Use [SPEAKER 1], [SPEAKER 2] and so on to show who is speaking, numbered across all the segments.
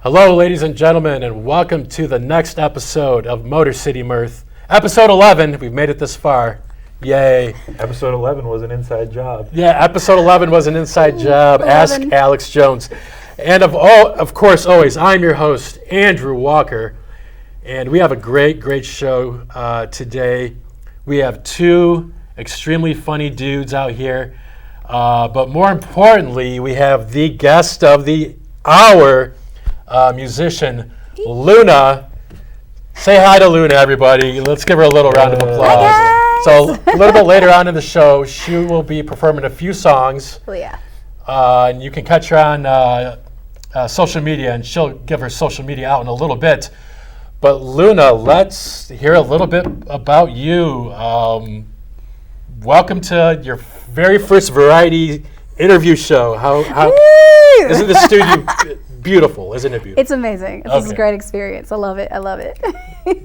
[SPEAKER 1] Hello, ladies and gentlemen, and welcome to the next episode of Motor City Mirth. Episode 11, we've made it this far. Yay.
[SPEAKER 2] Episode 11 was an inside job.
[SPEAKER 1] Yeah, episode 11 was an inside job. 11. Ask Alex Jones. And of course, always, I'm your host, Andrew Walker. And we have a great show today. We have two extremely funny dudes out here. But more importantly, we have the guest of the hour, musician, Luna. Say hi to Luna, everybody. Let's give her a little round of applause.
[SPEAKER 3] Hi, guys.
[SPEAKER 1] So a little bit later on in the show, she will be performing a few songs.
[SPEAKER 3] Oh, yeah.
[SPEAKER 1] And you can catch her on social media, and she'll give her social media out in a little bit. But Luna, let's hear a little bit about you. Welcome to your very first variety interview show. How isn't the studio beautiful? Isn't it beautiful?
[SPEAKER 3] It's amazing. This is a great experience. I love it.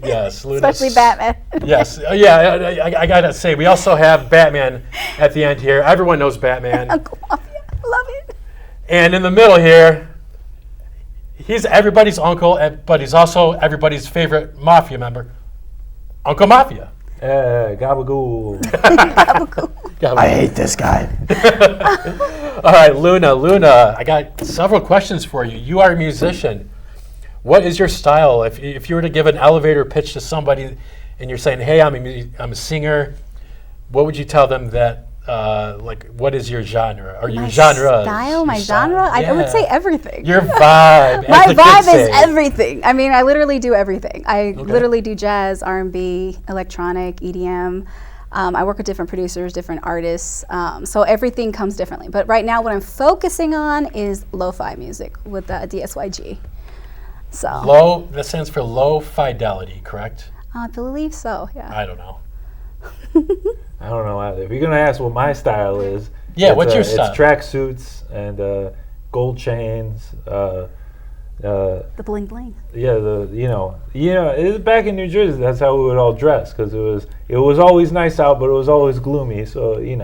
[SPEAKER 1] Yes, Luna.
[SPEAKER 3] Especially Batman.
[SPEAKER 1] Yes. I gotta say, we also have Batman at the end here. Everyone knows Batman.
[SPEAKER 3] Uncle Mafia. Love it.
[SPEAKER 1] And in the middle here, he's everybody's uncle, but he's also everybody's favorite Mafia member, Uncle Mafia.
[SPEAKER 2] Gabagool.
[SPEAKER 1] Gabagool.
[SPEAKER 4] I hate this guy.
[SPEAKER 1] All right, Luna, I got several questions for you. You are a musician. What is your style? If you were to give an elevator pitch to somebody and you're saying, hey, I'm a singer, what would you tell them that, what is your genre? Or your genre?
[SPEAKER 3] Style, my genre?
[SPEAKER 1] Yeah.
[SPEAKER 3] I would say everything.
[SPEAKER 1] Your vibe.
[SPEAKER 3] My vibe is everything. I mean, I literally do everything. I literally do jazz, R&B, electronic, EDM. I work with different producers, different artists. So everything comes differently. But right now what I'm focusing on is lo-fi music with DSYG. So
[SPEAKER 1] That stands for low fidelity, correct?
[SPEAKER 3] I believe so, yeah.
[SPEAKER 1] I don't know.
[SPEAKER 2] I don't know either. If you're going to ask what my style is,
[SPEAKER 1] what's your style?
[SPEAKER 2] It's tracksuits and gold chains.
[SPEAKER 3] The bling bling.
[SPEAKER 2] Yeah, it was back in New Jersey. That's how we would all dress because it was always nice out, but it was always gloomy. So you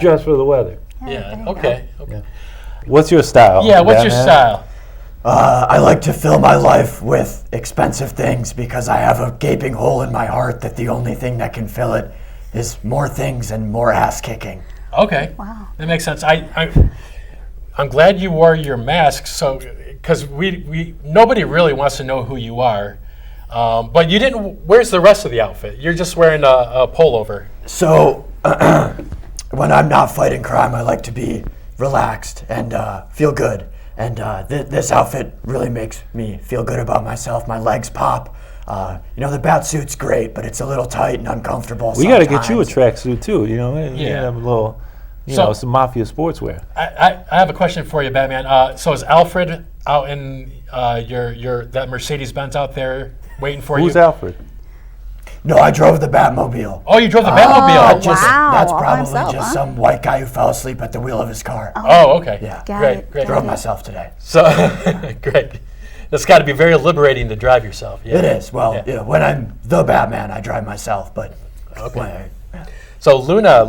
[SPEAKER 2] dress for the weather.
[SPEAKER 1] Yeah. Okay.
[SPEAKER 2] Yeah. What's your style?
[SPEAKER 1] Yeah. What's your style?
[SPEAKER 4] I like to fill my life with expensive things because I have a gaping hole in my heart that the only thing that can fill it is more things and more ass kicking.
[SPEAKER 1] Okay.
[SPEAKER 3] Wow.
[SPEAKER 1] That makes sense. I'm glad you wore your mask, because we nobody really wants to know who you are. But you didn't. Where's the rest of the outfit? You're just wearing a pullover.
[SPEAKER 4] So when I'm not fighting crime, I like to be relaxed and feel good. And this outfit really makes me feel good about myself. My legs pop. The bat suit's great, but it's a little tight and uncomfortable.
[SPEAKER 2] We got to get you a tracksuit too. You have a little, some Mafia sportswear.
[SPEAKER 1] I have a question for you, Batman. So is Alfred out in that Mercedes Benz out there waiting for you?
[SPEAKER 2] Who's Alfred?
[SPEAKER 4] No, I drove the Batmobile.
[SPEAKER 1] Oh, you drove the Batmobile.
[SPEAKER 4] That's probably just some white guy who fell asleep at the wheel of his car.
[SPEAKER 1] Oh, okay.
[SPEAKER 4] Yeah.
[SPEAKER 1] Great.
[SPEAKER 4] Drove myself today.
[SPEAKER 1] So, great. That's got to be very liberating to drive yourself. Yeah.
[SPEAKER 4] It is. Well, when I'm the Batman, I drive myself. But
[SPEAKER 1] So Luna,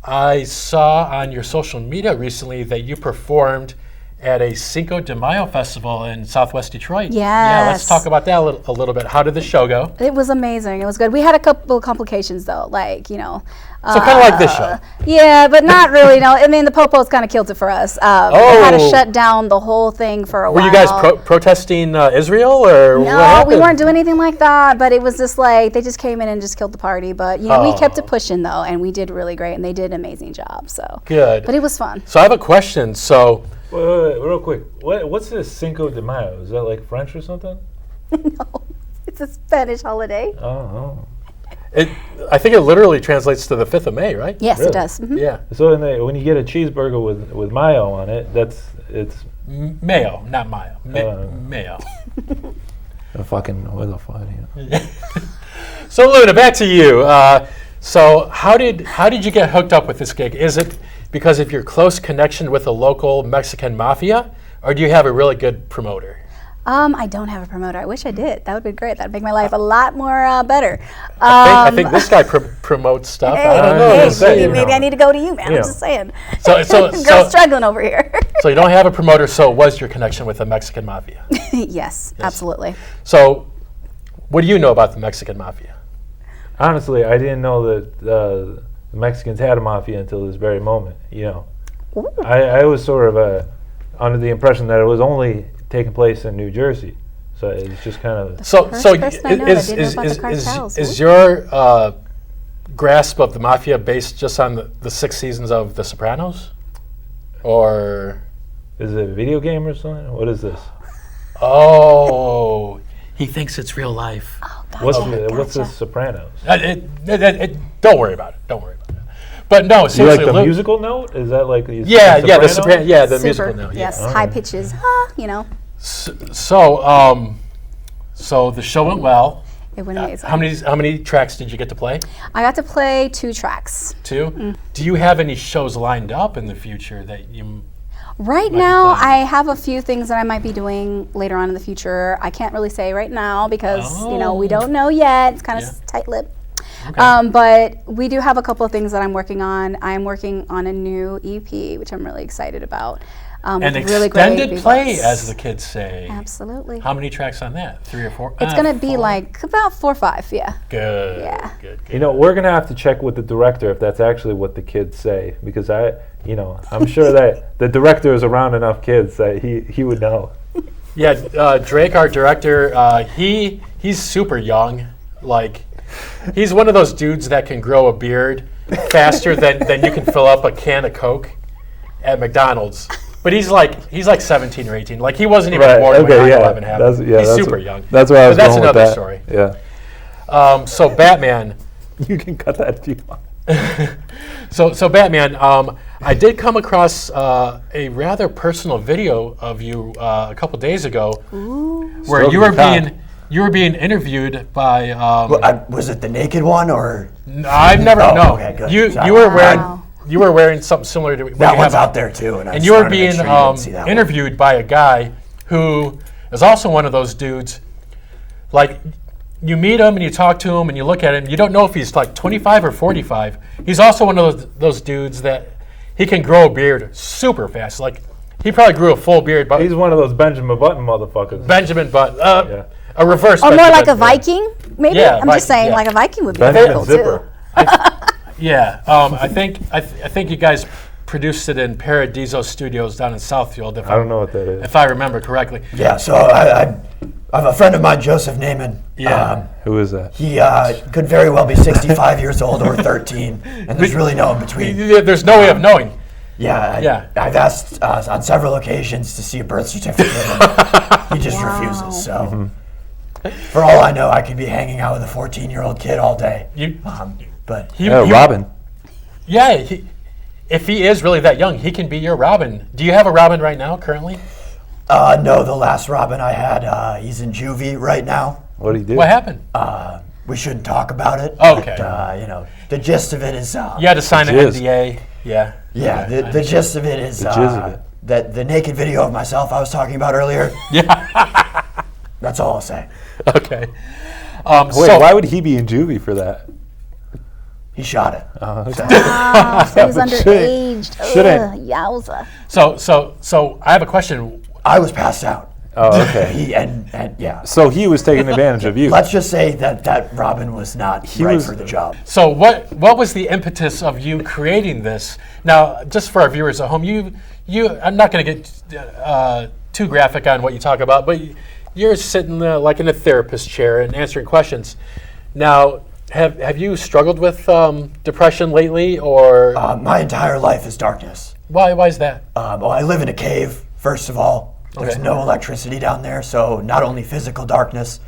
[SPEAKER 1] I saw on your social media recently that you performed at a Cinco de Mayo festival in Southwest Detroit.
[SPEAKER 3] Yes.
[SPEAKER 1] Yeah, let's talk about that a little bit. How did the show go?
[SPEAKER 3] It was amazing. It was good. We had a couple of complications though,
[SPEAKER 1] So kind of like this show.
[SPEAKER 3] Yeah, but not really. No, I mean the Popos kind of killed it for us. They had to shut down the whole thing for a while.
[SPEAKER 1] Were you guys protesting Israel or what happened?
[SPEAKER 3] No, we weren't doing anything like that. But it was just like they just came in and just killed the party. But we kept it pushing though, and we did really great, and they did an amazing job. So
[SPEAKER 1] good.
[SPEAKER 3] But it was fun.
[SPEAKER 1] So I have a question. So.
[SPEAKER 2] Wait, real quick. What's this Cinco de Mayo? Is that like French or something?
[SPEAKER 3] No, it's a Spanish holiday.
[SPEAKER 2] Oh.
[SPEAKER 1] I think it literally translates to the 5th of May, right?
[SPEAKER 3] Yes,
[SPEAKER 2] Really?
[SPEAKER 3] It does. Mm-hmm.
[SPEAKER 1] Yeah.
[SPEAKER 2] So when you get a cheeseburger with mayo on it, it's
[SPEAKER 1] mayo, not mayo. Mayo.
[SPEAKER 2] What the fuck?
[SPEAKER 1] So Luna, back to you. So how did you get hooked up with this gig? Is it because of your close connection with the local Mexican mafia, or do you have a really good promoter?
[SPEAKER 3] I don't have a promoter. I wish I did. That would be great. That'd make my life a lot more better.
[SPEAKER 1] I think this guy promotes stuff.
[SPEAKER 3] Hey,
[SPEAKER 1] I don't know.
[SPEAKER 3] hey, maybe I need to go to you, man. I'm just saying.
[SPEAKER 1] So
[SPEAKER 3] Girl struggling over here.
[SPEAKER 1] So you don't have a promoter. So was your connection with the Mexican Mafia?
[SPEAKER 3] Yes, absolutely.
[SPEAKER 1] So, what do you know about the Mexican Mafia?
[SPEAKER 2] Honestly, I didn't know that the Mexicans had a mafia until this very moment. I was sort of under the impression that it was only taking place in New Jersey, so it's just kind of.
[SPEAKER 1] Is your grasp of the mafia based just on the 6 seasons of The Sopranos, or
[SPEAKER 2] is it a video game or something? What is this?
[SPEAKER 1] Oh, he thinks it's real life.
[SPEAKER 3] Oh, gotcha,
[SPEAKER 2] What's The Sopranos?
[SPEAKER 1] Don't worry about it. Don't worry about it. But no,
[SPEAKER 2] You
[SPEAKER 1] seriously.
[SPEAKER 2] like the musical note? Is that like the
[SPEAKER 1] The Sopranos? Yeah, the
[SPEAKER 3] Super.
[SPEAKER 1] musical note.
[SPEAKER 3] Yes,
[SPEAKER 1] Yeah.
[SPEAKER 3] high pitches.
[SPEAKER 1] So the show went well.
[SPEAKER 3] It went amazing.
[SPEAKER 1] How many tracks did you get to play?
[SPEAKER 3] I got to play 2 tracks.
[SPEAKER 1] 2. Do you have any shows lined up in the future that you?
[SPEAKER 3] Right now, I have a few things that I might be doing later on in the future. I can't really say right now because we don't know yet. It's kind of tight-lipped. Okay. But we do have a couple of things that I'm working on. I'm working on a new EP, which I'm really excited about.
[SPEAKER 1] An
[SPEAKER 3] really
[SPEAKER 1] extended
[SPEAKER 3] great
[SPEAKER 1] play,
[SPEAKER 3] visuals.
[SPEAKER 1] as the kids say.
[SPEAKER 3] Absolutely.
[SPEAKER 1] How many tracks on that? 3 or 4?
[SPEAKER 3] It's going to be like about 4 or 5, yeah.
[SPEAKER 1] Good.
[SPEAKER 3] Yeah.
[SPEAKER 1] Good.
[SPEAKER 2] We're gonna have to check with the director if that's actually what the kids say, because I'm sure that the director is around enough kids that he would know.
[SPEAKER 1] Yeah, Drake, our director, he's super young. Like, he's one of those dudes that can grow a beard faster than you can fill up a can of Coke at McDonald's. But he's like 17 or 18. Like, he wasn't even born when 9/11 happened. He's super young.
[SPEAKER 2] That's why I was
[SPEAKER 1] But that's
[SPEAKER 2] going with
[SPEAKER 1] another
[SPEAKER 2] that.
[SPEAKER 1] story.
[SPEAKER 2] Yeah.
[SPEAKER 1] So Batman.
[SPEAKER 2] You can cut that if you want.
[SPEAKER 1] So Batman, I did come across a rather personal video of you a couple days ago, where you were being interviewed by.
[SPEAKER 4] Was it the naked one or?
[SPEAKER 1] I've never no.
[SPEAKER 4] Okay, good.
[SPEAKER 1] You were wearing something similar to
[SPEAKER 4] that one's out there too,
[SPEAKER 1] and you were being interviewed by a guy who is also one of those dudes. Like, you meet him and you talk to him and you look at him. You don't know if he's like 25 or 45. He's also one of those dudes that he can grow a beard super fast. Like, he probably grew a full beard. But
[SPEAKER 2] he's one of those Benjamin Button motherfuckers.
[SPEAKER 1] Benjamin Button. A reverse.
[SPEAKER 3] Or more like a Viking, maybe?
[SPEAKER 1] Yeah,
[SPEAKER 3] I'm just saying, like a Viking would be
[SPEAKER 2] Benjamin
[SPEAKER 3] cool
[SPEAKER 2] Zipper.
[SPEAKER 3] too.
[SPEAKER 1] I think you guys produced it in Paradiso Studios down in Southfield.
[SPEAKER 2] I don't know what that is.
[SPEAKER 1] If I remember correctly.
[SPEAKER 4] Yeah, so I have a friend of mine, Joseph Naiman.
[SPEAKER 1] Yeah.
[SPEAKER 2] Who is that?
[SPEAKER 4] He could very well be 65 years old or 13, and there's really no in between.
[SPEAKER 1] There's no way of knowing.
[SPEAKER 4] I've asked on several occasions to see a birth certificate, and he just refuses. So, for all I know, I could be hanging out with a 14-year-old kid all day.
[SPEAKER 2] Robin.
[SPEAKER 1] Yeah, if he is really that young, he can be your Robin. Do you have a Robin right now, currently?
[SPEAKER 4] No, the last Robin I had, he's in juvie right now.
[SPEAKER 2] What did he do?
[SPEAKER 1] What happened?
[SPEAKER 4] We shouldn't talk about it.
[SPEAKER 1] Okay.
[SPEAKER 4] But, the gist of it is...
[SPEAKER 1] you had to sign an NDA. Yeah.
[SPEAKER 4] Yeah, the gist of it is that the naked video of myself I was talking about earlier.
[SPEAKER 1] Yeah.
[SPEAKER 4] That's all I'll say.
[SPEAKER 1] Okay.
[SPEAKER 2] Why would he be in juvie for that?
[SPEAKER 4] He shot it.
[SPEAKER 3] So he was underage.
[SPEAKER 2] Shouldn't.
[SPEAKER 3] Yowza.
[SPEAKER 1] So I have a question.
[SPEAKER 4] I was passed out.
[SPEAKER 2] Oh, okay.
[SPEAKER 4] Yeah.
[SPEAKER 2] So he was taking advantage of you.
[SPEAKER 4] Let's just say that Robin was not right for the job.
[SPEAKER 1] So what was the impetus of you creating this? Now, just for our viewers at home, I'm not going to get too graphic on what you talk about, but you're sitting like in a therapist chair and answering questions. Now, have you struggled with depression lately, or?
[SPEAKER 4] My entire life is darkness.
[SPEAKER 1] Why is that?
[SPEAKER 4] Well, I live in a cave, first of all. There's no electricity down there, so not only physical darkness,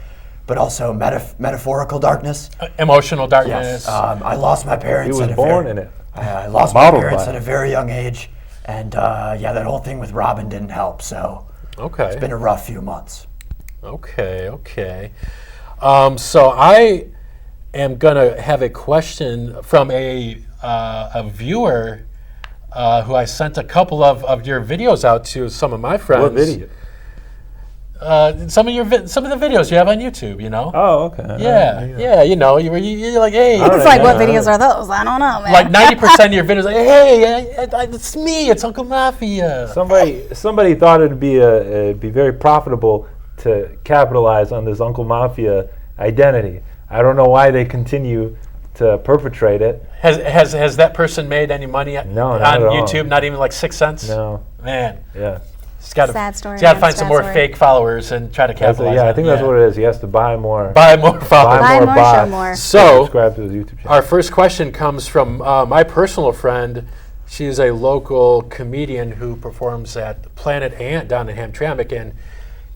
[SPEAKER 4] but also metaphorical darkness.
[SPEAKER 1] Emotional darkness.
[SPEAKER 4] Yes. I lost my parents.
[SPEAKER 2] He was born in it.
[SPEAKER 4] I lost my parents at a very young age, and that whole thing with Robin didn't help. So it's been a rough few months.
[SPEAKER 1] Okay. So I am gonna have a question from a viewer who I sent a couple of your videos out to some of my friends.
[SPEAKER 2] What video?
[SPEAKER 1] some of the videos you have on YouTube. You know.
[SPEAKER 2] Oh, okay.
[SPEAKER 1] Yeah. You know, you're like, hey.
[SPEAKER 3] It's like, what videos are those? I don't know, man.
[SPEAKER 1] Like 90% of your videos, like, hey, it's me, it's Uncle Mafia.
[SPEAKER 2] Somebody thought it'd be very profitable to capitalize on this Uncle Mafia identity. I don't know why they continue to perpetrate it.
[SPEAKER 1] Has that person made any money on YouTube? Not even like 6 cents?
[SPEAKER 2] No.
[SPEAKER 1] Man.
[SPEAKER 2] Yeah.
[SPEAKER 1] He's got
[SPEAKER 3] Sad story.
[SPEAKER 1] to find some more fake followers and try to capitalize.
[SPEAKER 2] I think that's what it is. He has to buy more.
[SPEAKER 1] Buy more followers.
[SPEAKER 3] Buy more,
[SPEAKER 2] bots.
[SPEAKER 3] show more.
[SPEAKER 1] So,
[SPEAKER 2] subscribe to his YouTube channel.
[SPEAKER 1] our first question comes from my personal friend. She's a local comedian who performs at Planet Ant down in Hamtramck, and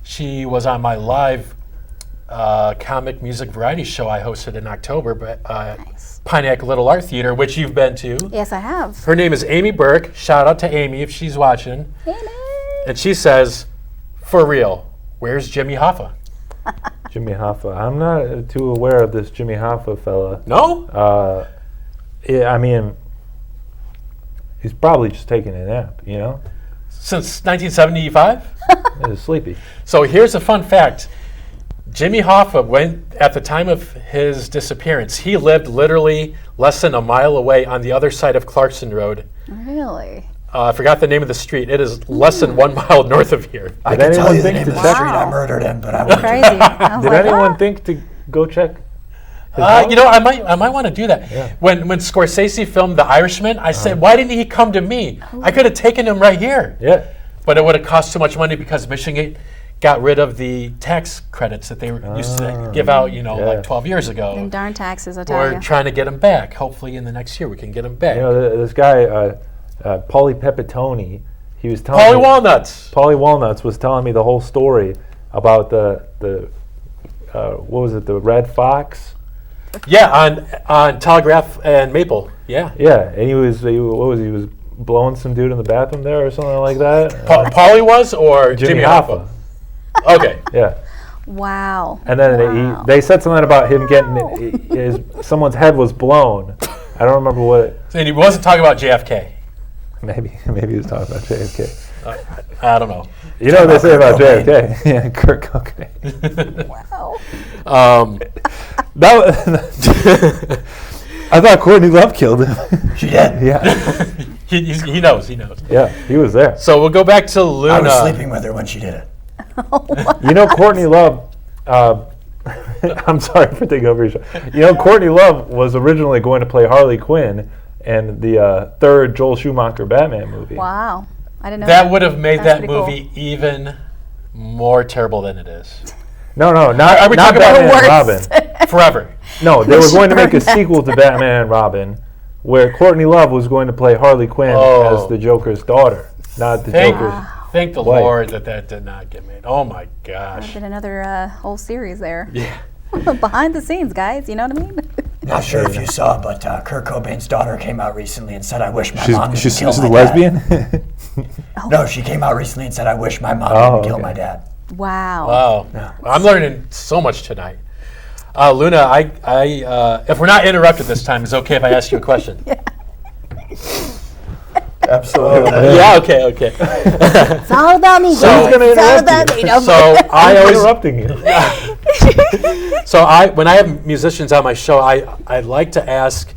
[SPEAKER 1] she was on my live comic music variety show I hosted in October, Pontiac Little Art Theater, which you've been to.
[SPEAKER 3] Yes, I have.
[SPEAKER 1] Her name is Amy Burke. Shout out to Amy if she's watching.
[SPEAKER 3] Amy.
[SPEAKER 1] And she says, for real, where's Jimmy Hoffa?
[SPEAKER 2] Jimmy Hoffa. I'm not too aware of this Jimmy Hoffa fella.
[SPEAKER 1] No?
[SPEAKER 2] Yeah, I mean, he's probably just taking a nap, you know?
[SPEAKER 1] Since 1975?
[SPEAKER 2] He's sleepy.
[SPEAKER 1] So here's a fun fact. Jimmy Hoffa, at the time of his disappearance, he lived literally less than a mile away on the other side of Clarkson Road.
[SPEAKER 3] Really?
[SPEAKER 1] I forgot the name of the street. It is less than 1 mile north of here.
[SPEAKER 4] I can tell you the name of the street I murdered in, but I won't.
[SPEAKER 3] Crazy. I was
[SPEAKER 2] Did
[SPEAKER 3] like,
[SPEAKER 2] anyone
[SPEAKER 3] what?
[SPEAKER 2] think to go check his house?
[SPEAKER 1] You know, I might want to do that.
[SPEAKER 2] Yeah.
[SPEAKER 1] When Scorsese filmed The Irishman, I said, why didn't he come to me? I could have taken him right here.
[SPEAKER 2] Yeah.
[SPEAKER 1] But it would have cost too much money because Michigan got rid of the tax credits that they used to give out, like 12 years ago.
[SPEAKER 3] And darn taxes, I tell
[SPEAKER 1] We're
[SPEAKER 3] you.
[SPEAKER 1] trying to get them back. Hopefully in the next year we can get them back.
[SPEAKER 2] You know, this guy, Paulie Pepitone, he was telling
[SPEAKER 1] Paulie
[SPEAKER 2] me,
[SPEAKER 1] Walnuts.
[SPEAKER 2] Paulie Walnuts was telling me the whole story about the what was it, the Red Fox?
[SPEAKER 1] Yeah, on Telegraph and Maple. Yeah.
[SPEAKER 2] Yeah, and he was blowing some dude in the bathroom there or something like that.
[SPEAKER 1] Paulie was or Jimmy Hoffa? Okay.
[SPEAKER 2] Yeah.
[SPEAKER 3] Wow.
[SPEAKER 2] And then they said something about him getting someone's head was blown. I don't remember what.
[SPEAKER 1] And he wasn't talking about JFK.
[SPEAKER 2] Maybe he was talking about JFK.
[SPEAKER 1] I don't know.
[SPEAKER 2] You know what they say about JFK? Yeah, Kurt Cobain.
[SPEAKER 3] Wow.
[SPEAKER 2] I thought Courtney Love killed him.
[SPEAKER 4] She did.
[SPEAKER 2] Yeah.
[SPEAKER 1] He knows.
[SPEAKER 2] Yeah, he was there.
[SPEAKER 1] So we'll go back to Luna.
[SPEAKER 4] I was sleeping with her when she did it.
[SPEAKER 2] You know, Courtney Love. I'm sorry for taking over your show. You know, Courtney Love was originally going to play Harley Quinn in the third Joel Schumacher Batman movie.
[SPEAKER 3] Wow. I didn't know
[SPEAKER 1] That would have made
[SPEAKER 3] That's
[SPEAKER 1] that
[SPEAKER 3] pretty cool.
[SPEAKER 1] movie even more terrible than it is.
[SPEAKER 2] No, not
[SPEAKER 1] Are we talking about
[SPEAKER 2] Batman and
[SPEAKER 3] worse?
[SPEAKER 2] Robin.
[SPEAKER 1] Forever.
[SPEAKER 2] No, they were going to make a
[SPEAKER 3] burned that.
[SPEAKER 2] sequel to Batman and Robin, where Courtney Love was going to play Harley Quinn as the Joker's daughter, not the Joker's.
[SPEAKER 1] Thank the
[SPEAKER 2] wife.
[SPEAKER 1] Lord that did not get made. Oh my gosh.
[SPEAKER 3] Did another whole series there.
[SPEAKER 1] Yeah.
[SPEAKER 3] Behind the scenes, guys. You know what I mean?
[SPEAKER 4] Not sure if you saw, but Kurt Cobain's daughter came out recently and said, "I wish my mom didn't
[SPEAKER 2] She's
[SPEAKER 4] kill my
[SPEAKER 2] a
[SPEAKER 4] dad."
[SPEAKER 2] lesbian.
[SPEAKER 4] No, she came out recently and said, "I wish my mom didn't kill my dad."
[SPEAKER 3] Wow.
[SPEAKER 1] Wow.
[SPEAKER 4] Yeah.
[SPEAKER 1] I'm learning so much tonight. Luna, I if we're not interrupted this time, it's okay if I ask you a question.
[SPEAKER 4] Absolutely.
[SPEAKER 1] Yeah, okay.
[SPEAKER 3] It's all about me,
[SPEAKER 1] So-
[SPEAKER 3] guys.
[SPEAKER 1] Who's
[SPEAKER 2] gonna
[SPEAKER 3] It's all
[SPEAKER 2] interrupt
[SPEAKER 3] about
[SPEAKER 2] you?
[SPEAKER 3] me. No,
[SPEAKER 1] So I always
[SPEAKER 2] interrupting you.
[SPEAKER 1] So when I have musicians on my show, I like to ask,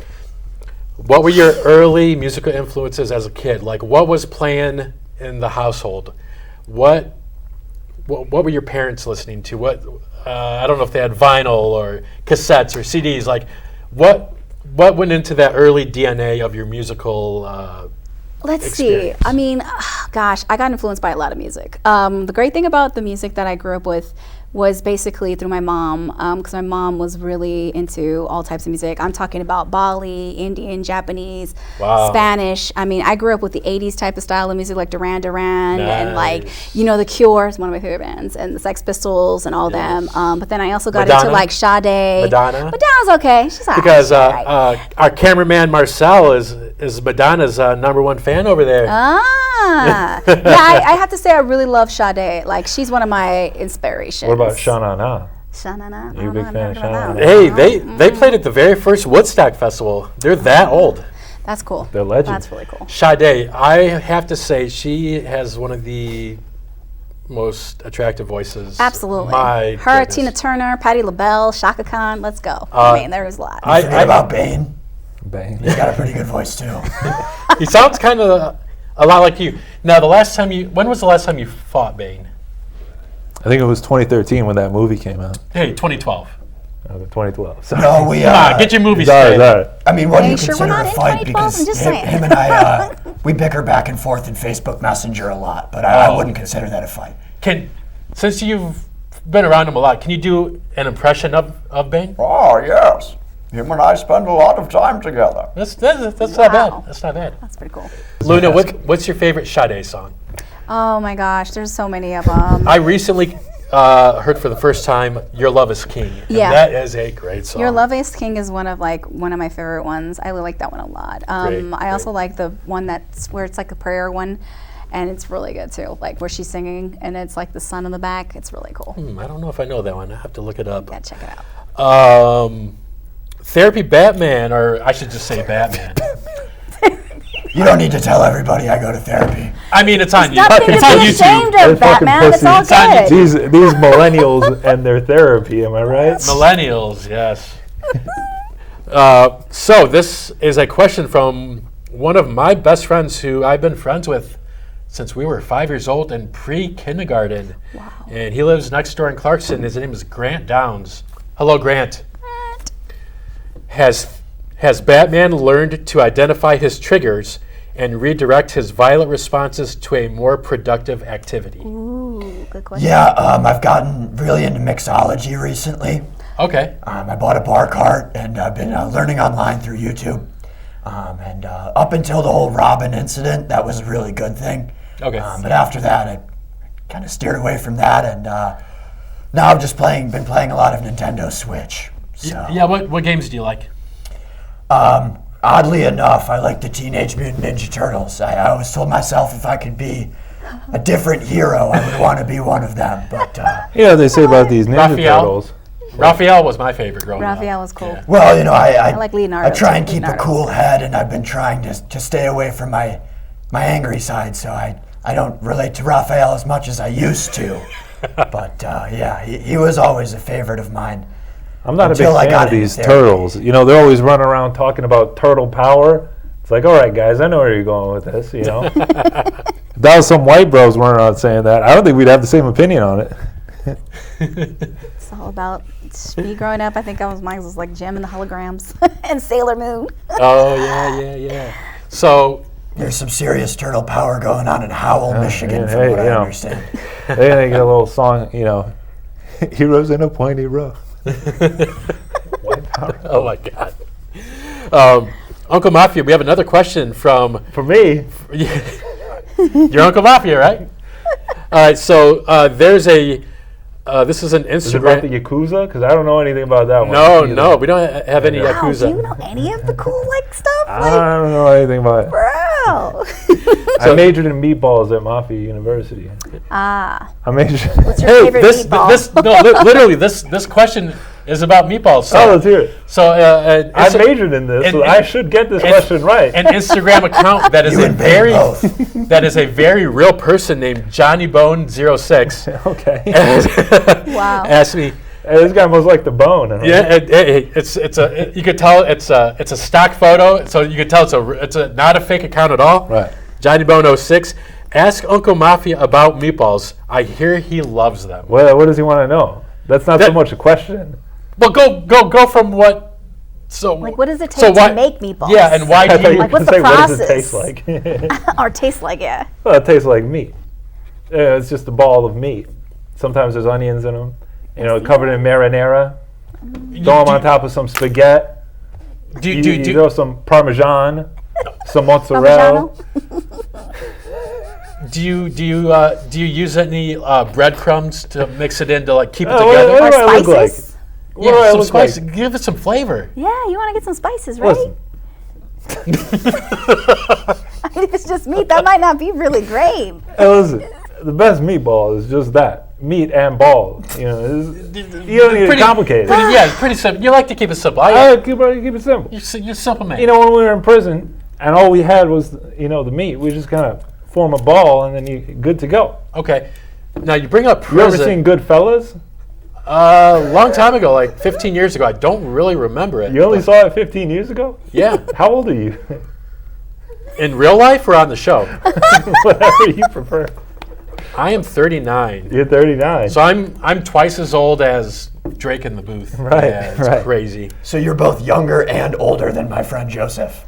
[SPEAKER 1] what were your early musical influences as a kid? Like, what was playing in the household? What were your parents listening to? What I don't know if they had vinyl or cassettes or CDs. Like, what went into that early DNA of your musical?
[SPEAKER 3] Let's see.
[SPEAKER 1] experience?
[SPEAKER 3] I mean, gosh, I got influenced by a lot of music. The great thing about the music that I grew up with was basically through my mom, because my mom was really into all types of music. I'm talking about Bali, Indian, Japanese,
[SPEAKER 1] Wow.
[SPEAKER 3] Spanish. I mean, I grew up with the 80s type of style of music, like Duran Duran and like,
[SPEAKER 1] Nice.
[SPEAKER 3] The Cure is one of my favorite bands, and the Sex Pistols and all them. But then I also got
[SPEAKER 1] Madonna?
[SPEAKER 3] into like Sade.
[SPEAKER 1] Madonna?
[SPEAKER 3] Madonna's okay. She's all right.
[SPEAKER 1] Because
[SPEAKER 3] She's all right.
[SPEAKER 1] our cameraman Marcel is Madonna's #1 fan over there.
[SPEAKER 3] Yeah, I have to say I really love Sade. Like, she's one of my inspirations.
[SPEAKER 2] What about Sha Na Na?
[SPEAKER 3] Sha-na-na?
[SPEAKER 2] You a big fan of Sha-na-na?
[SPEAKER 1] Hey, they played at the very first Woodstock Festival. They're that old.
[SPEAKER 3] That's cool.
[SPEAKER 2] They're legends.
[SPEAKER 3] That's really cool.
[SPEAKER 1] Sade, I have to say, she has one of the most attractive voices.
[SPEAKER 3] Absolutely.
[SPEAKER 1] My
[SPEAKER 3] Her,
[SPEAKER 1] goodness.
[SPEAKER 3] Tina Turner, Patti LaBelle, Shaka Khan. Let's go. I mean, there was a lot.
[SPEAKER 4] I forget about Bane.
[SPEAKER 2] Bang.
[SPEAKER 4] He's got a pretty good voice too.
[SPEAKER 1] He sounds kind of a lot like you. Now, when was the last time you fought Bane?
[SPEAKER 2] I think it was 2013 when that movie came out.
[SPEAKER 1] Hey, 2012.
[SPEAKER 2] 2012. So.
[SPEAKER 4] No, we.
[SPEAKER 1] Come on, get your movies
[SPEAKER 2] Sorry,
[SPEAKER 1] straight.
[SPEAKER 2] sorry.
[SPEAKER 4] I mean, what
[SPEAKER 3] Are
[SPEAKER 4] do you
[SPEAKER 3] you sure we're
[SPEAKER 4] consider
[SPEAKER 3] not
[SPEAKER 4] a
[SPEAKER 3] in
[SPEAKER 4] fight?
[SPEAKER 3] 2012? I'm
[SPEAKER 4] Because
[SPEAKER 3] just
[SPEAKER 4] him,
[SPEAKER 3] saying.
[SPEAKER 4] him and I, we bicker back and forth in Facebook Messenger a lot, but I wouldn't consider that a fight.
[SPEAKER 1] Since you've been around him a lot, can you do an impression of Bane?
[SPEAKER 5] Oh, yes. Him and I spend a lot of time together.
[SPEAKER 1] That's not
[SPEAKER 3] Wow.
[SPEAKER 1] bad. That's not bad.
[SPEAKER 3] That's pretty cool.
[SPEAKER 1] Luna, what's your favorite Sade song?
[SPEAKER 3] Oh my gosh, there's so many of them.
[SPEAKER 1] I recently heard for the first time "Your Love Is King." And
[SPEAKER 3] Yeah.
[SPEAKER 1] that is a great song.
[SPEAKER 3] Your Love Is King is one of my favorite ones. I really like that one a lot. I also like the one that's where it's like a prayer one, and it's really good too. Like where she's singing and it's like the sun in the back. It's really cool.
[SPEAKER 1] I don't know if I know that one. I have to look it up.
[SPEAKER 3] Yeah, check it out.
[SPEAKER 1] Therapy Batman, or I should just say Batman.
[SPEAKER 4] You don't need to tell everybody I go to therapy.
[SPEAKER 1] I mean, it's on you.
[SPEAKER 3] Nothing to
[SPEAKER 1] It's on
[SPEAKER 3] be ashamed
[SPEAKER 1] YouTube.
[SPEAKER 3] of,
[SPEAKER 2] They're fucking
[SPEAKER 3] Batman. It's all
[SPEAKER 2] pussies.
[SPEAKER 1] on
[SPEAKER 3] good.
[SPEAKER 2] These millennials and their therapy, am I right?
[SPEAKER 1] Millennials, yes. So this is a question from one of my best friends who I've been friends with since we were 5 years old in pre-kindergarten.
[SPEAKER 3] Wow.
[SPEAKER 1] And he lives next door in Clarkson. His name is Grant Downs. Hello, Grant. Has Batman learned to identify his triggers and redirect his violent responses to a more productive activity?
[SPEAKER 3] Ooh, good question.
[SPEAKER 4] Yeah, I've gotten really into mixology recently.
[SPEAKER 1] Okay.
[SPEAKER 4] I bought a bar cart and I've been learning online through YouTube. And up until the whole Robin incident, that was a really good thing.
[SPEAKER 1] Okay.
[SPEAKER 4] But after that, I kind of steered away from that, and now I've just been playing a lot of Nintendo Switch. So,
[SPEAKER 1] Yeah, what games do you like?
[SPEAKER 4] oddly enough, I like the Teenage Mutant Ninja Turtles. I always told myself if I could be a different hero, I would want to be one of them. But
[SPEAKER 2] You know what they say about these Ninja
[SPEAKER 1] Raphael?
[SPEAKER 2] Turtles.
[SPEAKER 1] Raphael was my favorite growing up.
[SPEAKER 3] Raphael was cool.
[SPEAKER 1] Yeah.
[SPEAKER 4] well, you know, I
[SPEAKER 3] like Leonardo,
[SPEAKER 4] I try and
[SPEAKER 3] too.
[SPEAKER 4] keep a
[SPEAKER 3] Leonardo.
[SPEAKER 4] cool head, and I've been trying to stay away from my angry side. So I don't relate to Raphael as much as I used to. But yeah, he was always a favorite of mine.
[SPEAKER 2] I'm not a big
[SPEAKER 4] Until I
[SPEAKER 2] fan
[SPEAKER 4] got
[SPEAKER 2] of
[SPEAKER 4] into
[SPEAKER 2] these
[SPEAKER 4] therapy.
[SPEAKER 2] turtles. You know, they're always running around talking about turtle power. It's like, all right, guys, I know where you're going with this, you know. If that was some white bros running around saying that, I don't think we'd have the same opinion on it.
[SPEAKER 3] It's all about me growing up. I think mine was like Gem and the Holograms and Sailor Moon.
[SPEAKER 1] Oh, yeah. So,
[SPEAKER 4] There's some serious turtle power going on in Howell, Michigan,
[SPEAKER 2] yeah,
[SPEAKER 4] from
[SPEAKER 2] hey,
[SPEAKER 4] what I
[SPEAKER 2] you know.
[SPEAKER 4] understand.
[SPEAKER 2] They get a little song, you know, heroes in a pointy row. White power.
[SPEAKER 1] oh my God. Uncle Mafia, we have another question from
[SPEAKER 2] For me,
[SPEAKER 1] your Uncle Mafia, right? All right, so there's this is an
[SPEAKER 2] is it about the
[SPEAKER 1] Instagram.
[SPEAKER 2] Yakuza? Because I don't know anything about that one.
[SPEAKER 1] No,
[SPEAKER 2] either.
[SPEAKER 1] no, we don't have any
[SPEAKER 3] Wow,
[SPEAKER 1] Yakuza.
[SPEAKER 3] do you know any of the cool like stuff?
[SPEAKER 2] I
[SPEAKER 3] Like,
[SPEAKER 2] don't know anything about it.
[SPEAKER 3] bro.
[SPEAKER 2] I majored in meatballs at Mafia University.
[SPEAKER 3] Ah,
[SPEAKER 2] I majored.
[SPEAKER 3] what's your
[SPEAKER 1] Hey,
[SPEAKER 3] favorite
[SPEAKER 1] this
[SPEAKER 3] meatball?
[SPEAKER 1] literally this question is about meatballs. So,
[SPEAKER 2] Oh, let's hear it.
[SPEAKER 1] so
[SPEAKER 2] I majored in this, so I should get this question right.
[SPEAKER 1] An Instagram account that is
[SPEAKER 4] You
[SPEAKER 1] a
[SPEAKER 4] and Ben
[SPEAKER 1] very
[SPEAKER 4] both.
[SPEAKER 1] that is a very real person named Johnny Bone 06
[SPEAKER 2] Okay.
[SPEAKER 3] Wow.
[SPEAKER 1] asked me.
[SPEAKER 2] Hey, this guy must like the bone.
[SPEAKER 1] Yeah, you could tell it's a stock photo, so you could tell it's a not a fake account at all.
[SPEAKER 2] Right.
[SPEAKER 1] Johnny Bone 06. Ask Uncle Mafia about meatballs. I hear he loves them.
[SPEAKER 2] What does he want to know? That's not so
[SPEAKER 1] That-
[SPEAKER 2] much a question.
[SPEAKER 1] Well, go from what. So
[SPEAKER 3] Like, what does it take
[SPEAKER 1] so
[SPEAKER 3] to
[SPEAKER 1] why-
[SPEAKER 3] make meatballs?
[SPEAKER 1] Yeah, and why
[SPEAKER 2] I
[SPEAKER 1] do
[SPEAKER 2] thought
[SPEAKER 1] you?
[SPEAKER 2] you were
[SPEAKER 3] Like, what's
[SPEAKER 2] gonna
[SPEAKER 3] the
[SPEAKER 2] say, what does it taste
[SPEAKER 3] process?
[SPEAKER 2] like?
[SPEAKER 3] Or taste like, yeah.
[SPEAKER 2] Well, it tastes like meat. It's just a ball of meat. Sometimes there's onions in them. You know, covered in marinara. Throw them on top of some spaghetti.
[SPEAKER 1] Do
[SPEAKER 2] You throw some Parmesan, some mozzarella.
[SPEAKER 1] Do you use any breadcrumbs to mix it in to like keep it
[SPEAKER 2] Oh,
[SPEAKER 1] together?
[SPEAKER 2] what do I
[SPEAKER 3] Or
[SPEAKER 2] look like?
[SPEAKER 3] spices?
[SPEAKER 2] What do I
[SPEAKER 1] Yeah, some
[SPEAKER 2] look
[SPEAKER 1] spice.
[SPEAKER 2] like?
[SPEAKER 1] Give it some flavor.
[SPEAKER 3] Yeah, you want to get some spices, right?
[SPEAKER 2] Listen,
[SPEAKER 3] I mean, if it's just meat, that might not be really great.
[SPEAKER 2] hey, listen, the best meatball is just that, meat and balls. You know, you don't need to complicate it.
[SPEAKER 1] Yeah, it's pretty simple. You like to keep it simple.
[SPEAKER 2] Keep it simple.
[SPEAKER 1] You're simple man.
[SPEAKER 2] You know, when we were in prison and all we had was, the meat, we just kind of form a ball and then you're good to go.
[SPEAKER 1] Okay. Now you bring up
[SPEAKER 2] You ever
[SPEAKER 1] prison.
[SPEAKER 2] seen Goodfellas?
[SPEAKER 1] Long time ago, like 15 years ago. I don't really remember it.
[SPEAKER 2] You only saw it 15 years ago?
[SPEAKER 1] Yeah.
[SPEAKER 2] How old are you?
[SPEAKER 1] In real life or on the show?
[SPEAKER 2] Whatever you prefer.
[SPEAKER 1] I am 39.
[SPEAKER 2] You're 39.
[SPEAKER 1] So I'm twice as old as Drake in the booth.
[SPEAKER 2] Right,
[SPEAKER 1] Yeah, it's
[SPEAKER 2] right.
[SPEAKER 1] crazy.
[SPEAKER 4] So you're both younger and older than my friend Joseph.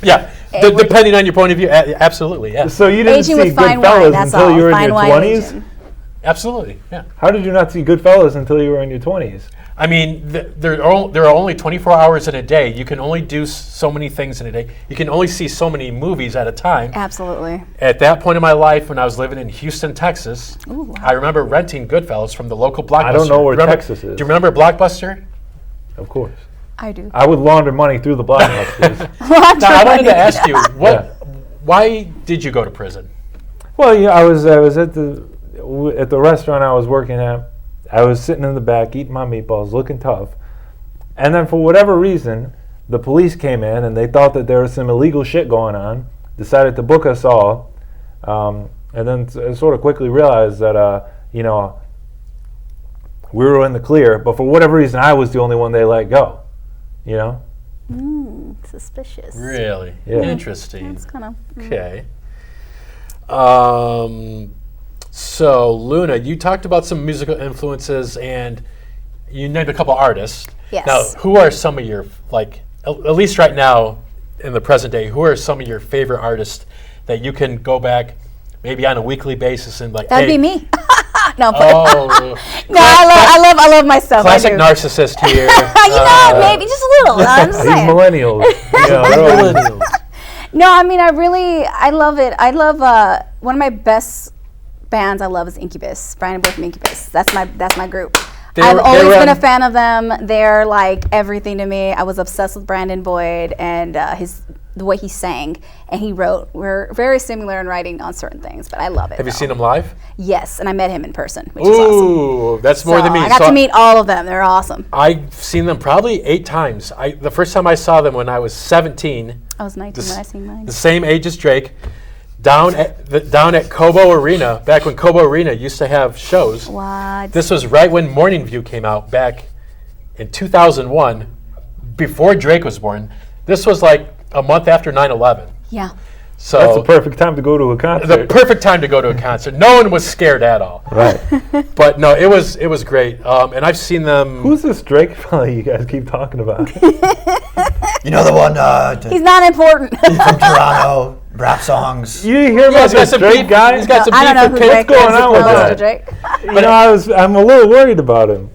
[SPEAKER 1] Yeah. Depending on your point of view, absolutely. Yeah.
[SPEAKER 2] So you didn't
[SPEAKER 3] Aging
[SPEAKER 2] see
[SPEAKER 3] with fine wine,
[SPEAKER 2] Goodfellas
[SPEAKER 3] that's
[SPEAKER 2] until
[SPEAKER 3] all.
[SPEAKER 2] you were in
[SPEAKER 3] Fine
[SPEAKER 2] your
[SPEAKER 3] wine
[SPEAKER 2] 20s?
[SPEAKER 3] aging.
[SPEAKER 1] Absolutely. Yeah.
[SPEAKER 2] How did you not see Goodfellas until you were in your 20s?
[SPEAKER 1] I mean, there are only 24 hours in a day. You can only do so many things in a day. You can only see so many movies at a time.
[SPEAKER 3] Absolutely.
[SPEAKER 1] At that point in my life, when I was living in Houston, Texas,
[SPEAKER 3] Ooh, wow.
[SPEAKER 1] I remember renting Goodfellas from the local Blockbuster.
[SPEAKER 2] I don't know where
[SPEAKER 1] Remember-
[SPEAKER 2] Texas is.
[SPEAKER 1] Do you remember Blockbuster?
[SPEAKER 2] Of course.
[SPEAKER 3] I do.
[SPEAKER 2] I would launder money through the blockbusters.
[SPEAKER 1] Now, I wanted to ask you, why did you go to prison?
[SPEAKER 2] Well, yeah, I was at the restaurant I was working at. I was sitting in the back eating my meatballs, looking tough. And then for whatever reason, the police came in and they thought that there was some illegal shit going on, decided to book us all, and then sort of quickly realized that, we were in the clear, but for whatever reason, I was the only one they let go,
[SPEAKER 3] Suspicious.
[SPEAKER 1] Really?
[SPEAKER 2] Yeah.
[SPEAKER 1] Interesting.
[SPEAKER 3] It's kind of.
[SPEAKER 1] Okay. So, Luna, you talked about some musical influences and you named a couple artists.
[SPEAKER 3] Yes.
[SPEAKER 1] Now, who are some of your, at least right now in the present day, who are some of your favorite artists that you can go back maybe on a weekly basis and
[SPEAKER 3] That'd be me. No,
[SPEAKER 1] Oh,
[SPEAKER 3] no, I love myself.
[SPEAKER 1] classic
[SPEAKER 3] I do.
[SPEAKER 1] narcissist here.
[SPEAKER 3] Maybe just a little. I'm just
[SPEAKER 2] These
[SPEAKER 3] saying.
[SPEAKER 2] millennials. They're all-
[SPEAKER 1] Millennials.
[SPEAKER 3] No, I mean, I love it. I love one of my best bands I love is Incubus. Brian and Boy from Incubus. That's my group. I've always been a fan of them. They're like everything to me. I was obsessed with Brandon Boyd and the way he sang and he wrote. We're very similar in writing on certain things, but I love it.
[SPEAKER 1] Have you seen them live?
[SPEAKER 3] Yes, and I met him in person, which is awesome.
[SPEAKER 1] Ooh, that's more than me.
[SPEAKER 3] I got to meet all of them. They're awesome.
[SPEAKER 1] I've seen them probably 8 times. The first time I saw them when I was 17,
[SPEAKER 3] I was 19 when I seen mine.
[SPEAKER 1] the same age as Drake, down at Cobo Arena, back when Cobo Arena used to have shows.
[SPEAKER 3] What?
[SPEAKER 1] This was right when Morning View came out back in 2001, before Drake was born. This was like a month after 9/11.
[SPEAKER 3] Yeah.
[SPEAKER 1] So
[SPEAKER 2] That's the perfect time to go to a concert.
[SPEAKER 1] the perfect time to go to a concert. No one was scared at all.
[SPEAKER 2] Right.
[SPEAKER 1] But no, it was great. And I've seen them.
[SPEAKER 2] Who's this Drake fella you guys keep talking about?
[SPEAKER 4] You know the one
[SPEAKER 3] He's not important.
[SPEAKER 4] from Toronto, rap songs.
[SPEAKER 2] You hear about
[SPEAKER 1] he's got
[SPEAKER 2] this
[SPEAKER 1] some
[SPEAKER 2] Drake
[SPEAKER 1] beef.
[SPEAKER 2] guy?
[SPEAKER 1] He's got some
[SPEAKER 3] I don't know
[SPEAKER 1] beef
[SPEAKER 3] who
[SPEAKER 1] with
[SPEAKER 3] Drake
[SPEAKER 1] kids.
[SPEAKER 2] going
[SPEAKER 3] is.
[SPEAKER 2] on with
[SPEAKER 3] No,
[SPEAKER 2] that?
[SPEAKER 3] Mr. Drake.
[SPEAKER 2] You know, I'm a little worried about him.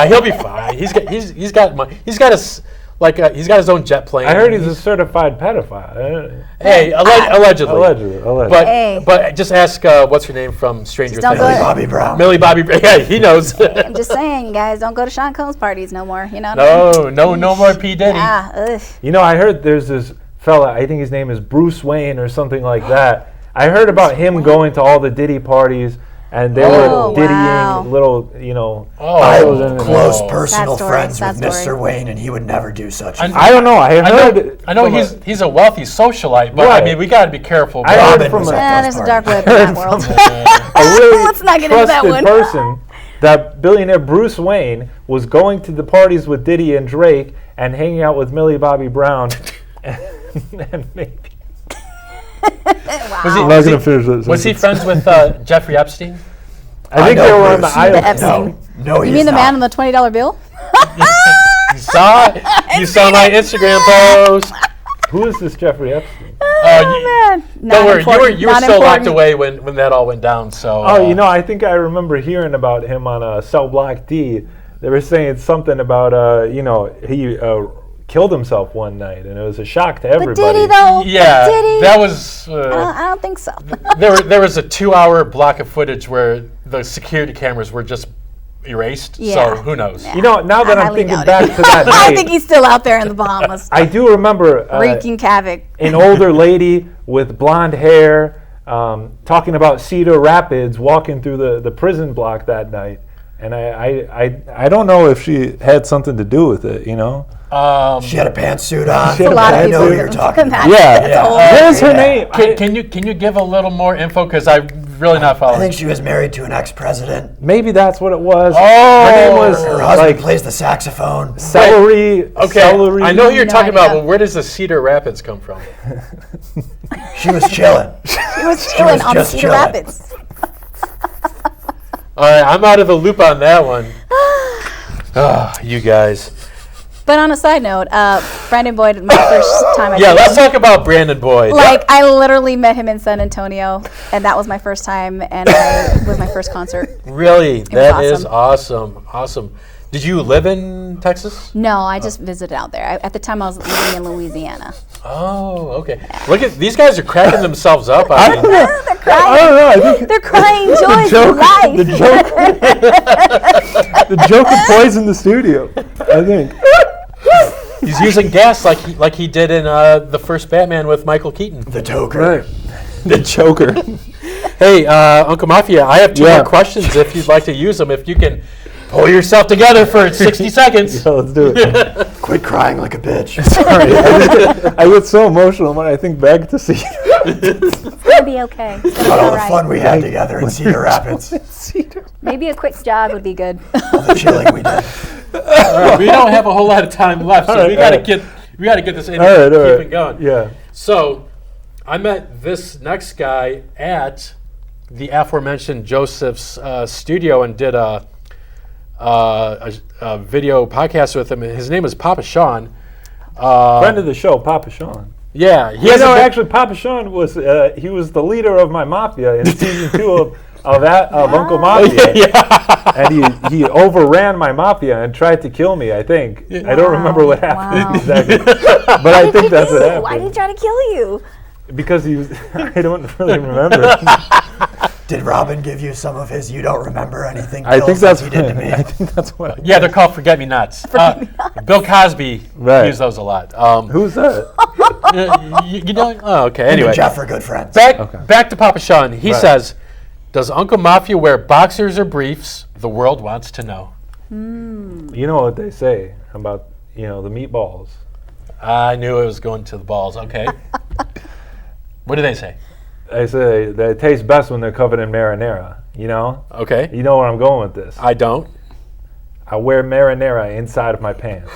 [SPEAKER 1] He'll be fine. He's got money. He's got his own jet plane.
[SPEAKER 2] I heard he's a certified pedophile.
[SPEAKER 1] Hey, allegedly.
[SPEAKER 2] Allegedly.
[SPEAKER 1] But
[SPEAKER 3] Hey.
[SPEAKER 1] but just ask what's her name from Stranger
[SPEAKER 3] Just don't
[SPEAKER 1] Things.
[SPEAKER 3] go to-
[SPEAKER 4] Bobby Brown.
[SPEAKER 1] Millie Bobby. Yeah, he knows.
[SPEAKER 3] I'm just saying, guys, don't go to Sean Combs parties no more. You know what I mean?
[SPEAKER 1] No more P Diddy.
[SPEAKER 3] Ugh.
[SPEAKER 2] You know, I heard there's this fella, I think his name is Bruce Wayne or something like that. I heard about him going to all the Diddy parties and they
[SPEAKER 3] Oh,
[SPEAKER 2] were Diddying
[SPEAKER 3] wow.
[SPEAKER 2] little,
[SPEAKER 4] I'm close
[SPEAKER 2] Oh.
[SPEAKER 4] personal
[SPEAKER 3] Sad story,
[SPEAKER 4] friends
[SPEAKER 3] sad
[SPEAKER 4] with
[SPEAKER 3] story.
[SPEAKER 4] Mr. Wayne, and he would never do such a thing.
[SPEAKER 2] I don't know. I heard.
[SPEAKER 1] I know
[SPEAKER 2] from
[SPEAKER 1] he's a wealthy socialite, but I
[SPEAKER 2] Right.
[SPEAKER 1] mean we got to be careful.
[SPEAKER 2] I heard
[SPEAKER 4] Robin
[SPEAKER 2] from
[SPEAKER 4] was
[SPEAKER 2] a-
[SPEAKER 4] at
[SPEAKER 3] There's
[SPEAKER 4] those
[SPEAKER 3] a dark
[SPEAKER 4] parties.
[SPEAKER 3] web in that world.
[SPEAKER 2] a really
[SPEAKER 3] Let's not get into that
[SPEAKER 2] trusted
[SPEAKER 3] one.
[SPEAKER 2] person that billionaire Bruce Wayne was going to the parties with Diddy and Drake and hanging out with Millie Bobby Brown. and maybe.
[SPEAKER 1] Was he,
[SPEAKER 2] I'm not
[SPEAKER 1] was
[SPEAKER 2] gonna
[SPEAKER 1] he-
[SPEAKER 2] finish this.
[SPEAKER 1] was he friends with Jeffrey Epstein?
[SPEAKER 2] I think
[SPEAKER 4] know
[SPEAKER 2] they were on the
[SPEAKER 4] Bruce.
[SPEAKER 2] aisle.
[SPEAKER 3] The Epstein.
[SPEAKER 4] No,
[SPEAKER 3] You
[SPEAKER 4] he's
[SPEAKER 3] mean the
[SPEAKER 4] not.
[SPEAKER 3] man on the $20 bill?
[SPEAKER 1] You saw my Instagram post.
[SPEAKER 2] Who is this Jeffrey Epstein?
[SPEAKER 3] Man.
[SPEAKER 1] Don't worry, you were
[SPEAKER 3] Not
[SPEAKER 1] still locked
[SPEAKER 3] important.
[SPEAKER 1] away when that all went down. So
[SPEAKER 2] Oh, you know, I think I remember hearing about him on Cell Block D. They were saying something about, he killed himself one night, and it was a shock to
[SPEAKER 3] But
[SPEAKER 2] everybody.
[SPEAKER 3] Diddy, though.
[SPEAKER 1] yeah,
[SPEAKER 3] Diddy.
[SPEAKER 1] that was.
[SPEAKER 3] I don't think so.
[SPEAKER 1] There was a 2-hour block of footage where the security cameras were just erased.
[SPEAKER 3] Yeah.
[SPEAKER 1] So who knows?
[SPEAKER 3] Yeah.
[SPEAKER 2] You know, now that
[SPEAKER 3] I
[SPEAKER 2] I'm
[SPEAKER 3] highly
[SPEAKER 2] thinking
[SPEAKER 3] doubt
[SPEAKER 2] back
[SPEAKER 3] it.
[SPEAKER 2] to that
[SPEAKER 3] I
[SPEAKER 2] night,
[SPEAKER 3] think he's still out there in the Bahamas,
[SPEAKER 2] I do remember
[SPEAKER 3] wreaking havoc.
[SPEAKER 2] an older lady with blonde hair talking about Cedar Rapids walking through the prison block that night. And I don't know if she had something to do with it, you know?
[SPEAKER 4] She had a pantsuit on.
[SPEAKER 2] She had a
[SPEAKER 4] I
[SPEAKER 2] pantsuit.
[SPEAKER 4] know who you're talking about.
[SPEAKER 2] Yeah.
[SPEAKER 4] Yeah.
[SPEAKER 2] What is her
[SPEAKER 4] Yeah.
[SPEAKER 2] name?
[SPEAKER 1] Can you give a little more info? Because I really not
[SPEAKER 4] I
[SPEAKER 1] following.
[SPEAKER 4] think she was married to an ex-president.
[SPEAKER 2] Maybe that's what it was.
[SPEAKER 1] Oh!
[SPEAKER 2] Her name was
[SPEAKER 4] Her husband
[SPEAKER 2] like
[SPEAKER 4] plays the saxophone.
[SPEAKER 2] Celery.
[SPEAKER 1] Okay,
[SPEAKER 2] Celery.
[SPEAKER 1] I know who you're
[SPEAKER 3] No
[SPEAKER 1] talking about,
[SPEAKER 3] idea.
[SPEAKER 1] but where does the Cedar Rapids come from?
[SPEAKER 4] She was chilling.
[SPEAKER 3] He was chilling on
[SPEAKER 4] just
[SPEAKER 3] Cedar
[SPEAKER 4] chilling.
[SPEAKER 3] Rapids.
[SPEAKER 1] All right, I'm out of the loop on that one. You guys.
[SPEAKER 3] But on a side note, Brandon Boyd, my first time I
[SPEAKER 1] Yeah,
[SPEAKER 3] met
[SPEAKER 1] let's
[SPEAKER 3] him,
[SPEAKER 1] talk about Brandon Boyd.
[SPEAKER 3] like I literally met him in San Antonio, and that was my first time, and it was my first concert.
[SPEAKER 1] Really, that is
[SPEAKER 3] awesome.
[SPEAKER 1] awesome. Did you live in Texas?
[SPEAKER 3] No, I just visited out there. At the time, I was living in Louisiana.
[SPEAKER 1] Oh, okay. Look at these guys are cracking themselves up. I mean,
[SPEAKER 3] They're
[SPEAKER 2] I
[SPEAKER 3] crying.
[SPEAKER 2] don't know. I think
[SPEAKER 3] They're crying joy for life.
[SPEAKER 2] the Joker poisoned the studio. I think.
[SPEAKER 1] he's using gas like he did in the first Batman with Michael Keaton.
[SPEAKER 4] The Joker.
[SPEAKER 2] Right. The Joker.
[SPEAKER 1] Hey, Uncle Mafia, I have two
[SPEAKER 2] Yeah.
[SPEAKER 1] more questions if you'd like to use them. If you can pull yourself together for 60 seconds.
[SPEAKER 2] Yeah, let's do it.
[SPEAKER 4] Quit crying like a bitch.
[SPEAKER 2] Sorry, I get so emotional when I think back to see.
[SPEAKER 3] It's gonna be okay. It's gonna
[SPEAKER 4] About
[SPEAKER 3] be
[SPEAKER 4] all
[SPEAKER 3] all
[SPEAKER 4] the
[SPEAKER 3] right.
[SPEAKER 4] fun we had together in Cedar Rapids.
[SPEAKER 3] Maybe a quick jog would be good.
[SPEAKER 4] All the chilling we did.
[SPEAKER 1] All right, we don't have a whole lot of time left, so
[SPEAKER 2] All right,
[SPEAKER 1] we gotta
[SPEAKER 2] all right.
[SPEAKER 1] get this in
[SPEAKER 2] All right, all
[SPEAKER 1] keep
[SPEAKER 2] right.
[SPEAKER 1] it going.
[SPEAKER 2] Yeah.
[SPEAKER 1] So, I met this next guy at the aforementioned Joseph's studio and did a video podcast with him. His name is Papa Sean.
[SPEAKER 2] Friend of the show, Papa Sean.
[SPEAKER 1] Yeah, he
[SPEAKER 2] You
[SPEAKER 1] has
[SPEAKER 2] know,
[SPEAKER 1] a big-
[SPEAKER 2] actually, Papa Sean was he was the leader of my mafia in season 2 of Uncle Mafia,
[SPEAKER 1] yeah.
[SPEAKER 2] and he overran my mafia and tried to kill me. I think I don't remember what happened
[SPEAKER 3] Wow.
[SPEAKER 2] exactly, but I think that's what happened.
[SPEAKER 3] Why did he try to kill you?
[SPEAKER 2] Because he was, I don't really remember.
[SPEAKER 4] Did Robin give you some of his "you don't remember anything"
[SPEAKER 2] I
[SPEAKER 4] pills
[SPEAKER 2] think that's
[SPEAKER 4] like he did to me?
[SPEAKER 2] I think that's what.
[SPEAKER 1] Yeah, they're called Forget-Me-Nots. Bill Cosby
[SPEAKER 2] Right.
[SPEAKER 1] used those a lot.
[SPEAKER 2] Who's that?
[SPEAKER 1] You know? Oh, okay.
[SPEAKER 4] Me
[SPEAKER 1] Anyway,
[SPEAKER 4] and Jeff are good friends.
[SPEAKER 1] back to Papa Sean. He
[SPEAKER 2] Right.
[SPEAKER 1] says, "Does Uncle Mafia wear boxers or briefs? The world wants to know."
[SPEAKER 2] You know what they say about the meatballs.
[SPEAKER 1] I knew it was going to the balls. Okay. What do they say?
[SPEAKER 2] They say that it tastes best when they're covered in marinara. You know
[SPEAKER 1] Okay.
[SPEAKER 2] where I'm going with this.
[SPEAKER 1] I don't.
[SPEAKER 2] I wear marinara inside of my pants.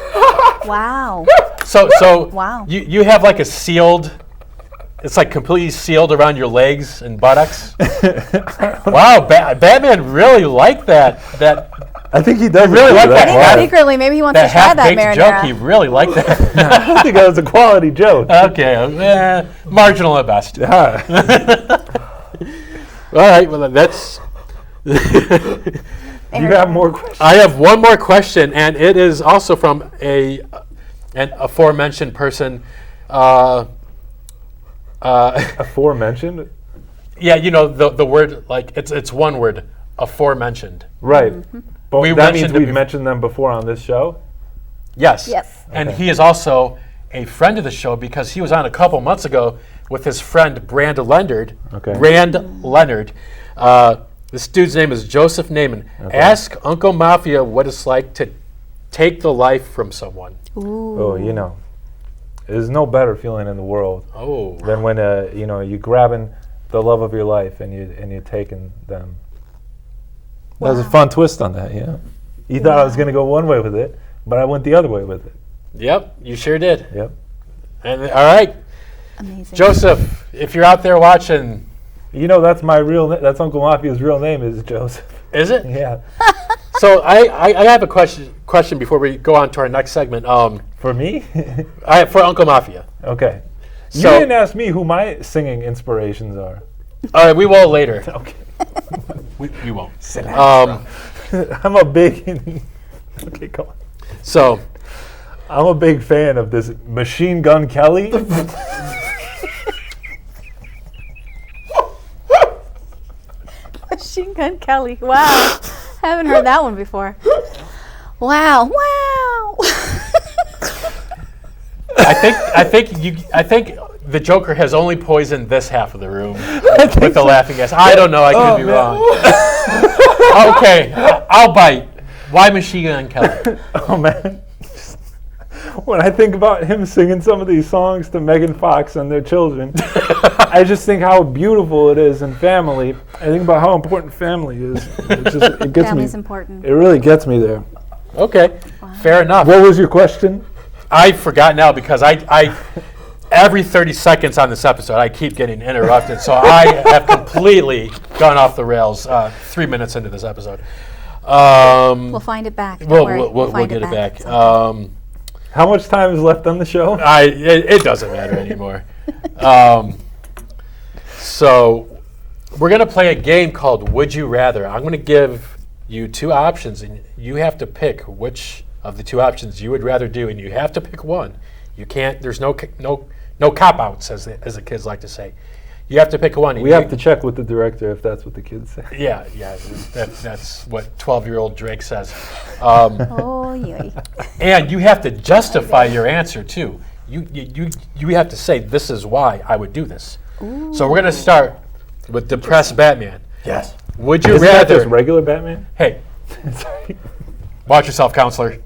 [SPEAKER 3] Wow.
[SPEAKER 1] So
[SPEAKER 3] Wow.
[SPEAKER 1] you have like a sealed. It's like completely sealed around your legs and buttocks. Wow, Batman really liked that
[SPEAKER 2] I think he does
[SPEAKER 1] really like that.
[SPEAKER 3] I think secretly, maybe he wants to try that
[SPEAKER 1] half-baked joke. He
[SPEAKER 3] marinara.
[SPEAKER 1] really liked that.
[SPEAKER 2] I think that was a quality joke.
[SPEAKER 1] Okay, marginal at best.
[SPEAKER 2] Ah.
[SPEAKER 1] All right, well that's.
[SPEAKER 2] You have more questions?
[SPEAKER 1] I have one more question, and it is also from an aforementioned person.
[SPEAKER 2] Aforementioned?
[SPEAKER 1] Yeah, you know the word, like it's one word, aforementioned.
[SPEAKER 2] Right. But
[SPEAKER 1] We
[SPEAKER 2] that
[SPEAKER 1] mentioned
[SPEAKER 2] means
[SPEAKER 1] it
[SPEAKER 2] we've mentioned them before on this show?
[SPEAKER 1] Yes.
[SPEAKER 3] Yes.
[SPEAKER 1] And
[SPEAKER 2] Okay.
[SPEAKER 1] he is also a friend of the show because he was on a couple months ago with his friend Brand Leonard.
[SPEAKER 2] Okay.
[SPEAKER 1] Brand Leonard. This dude's name is Joseph Naiman.
[SPEAKER 2] Okay.
[SPEAKER 1] Ask Uncle Mafia what it's like to take the life from someone.
[SPEAKER 2] Oh, there's no better feeling in the world
[SPEAKER 1] Oh.
[SPEAKER 2] than when you're grabbing the love of your life and you're taking them. That was a fun twist on that, yeah. You thought I was going to go one way with it, but I went the other way with it.
[SPEAKER 1] Yep, you sure did.
[SPEAKER 2] Yep.
[SPEAKER 1] And all right,
[SPEAKER 3] Amazing.
[SPEAKER 1] Joseph, if you're out there watching,
[SPEAKER 2] That's my real that's Uncle Mafia's real name is Joseph.
[SPEAKER 1] is it?
[SPEAKER 2] Yeah.
[SPEAKER 1] So I have a question before we go on to our next segment.
[SPEAKER 2] For me?
[SPEAKER 1] For Uncle Mafia.
[SPEAKER 2] Okay. You
[SPEAKER 1] So-
[SPEAKER 2] didn't ask me who my singing inspirations are.
[SPEAKER 1] All right, we will later.
[SPEAKER 2] Okay.
[SPEAKER 1] We won't.
[SPEAKER 2] I'm a big Okay, go on.
[SPEAKER 1] So
[SPEAKER 2] I'm a big fan of this Machine Gun Kelly.
[SPEAKER 3] Machine Gun Kelly. Wow. Haven't heard that one before. Wow. Wow.
[SPEAKER 1] I think the Joker has only poisoned this half of the room with the laughing gas. I don't know. I could be wrong. Okay, I'll bite. Why Machine Gun Kelly?
[SPEAKER 2] Oh man. when I think about him singing some of these songs to Megan Fox and their children, I just think how beautiful it is in family. I think about how important family is. It gets
[SPEAKER 3] Family's
[SPEAKER 2] me.
[SPEAKER 3] important.
[SPEAKER 2] It really gets me there.
[SPEAKER 1] Okay, fair enough.
[SPEAKER 2] What was your question?
[SPEAKER 1] I forgot now because I every 30 seconds on this episode, I keep getting interrupted. So I have completely gone off the rails 3 minutes into this episode.
[SPEAKER 3] We'll find it back. Don't worry.
[SPEAKER 1] We'll
[SPEAKER 3] find
[SPEAKER 1] get it back.
[SPEAKER 2] How much time is left on the show?
[SPEAKER 1] It doesn't matter anymore. So we're going to play a game called Would You Rather. I'm going to give you two options, and you have to pick which of the two options you would rather do, and you have to pick one. You can't. There's no cop-outs, as the kids like to say. You have to pick one.
[SPEAKER 2] We have to check with the director if that's what the kids say.
[SPEAKER 1] Yeah. That's what 12-year-old Drake says.
[SPEAKER 3] Oh, yeah.
[SPEAKER 1] And you have to justify your answer too. You have to say, this is why I would do this.
[SPEAKER 3] Ooh.
[SPEAKER 1] So we're going to start with Depressed Batman.
[SPEAKER 4] Yes.
[SPEAKER 1] Would you
[SPEAKER 2] Isn't that
[SPEAKER 1] rather?
[SPEAKER 2] just regular Batman?
[SPEAKER 1] Hey,
[SPEAKER 2] Sorry.
[SPEAKER 1] watch yourself, counselor.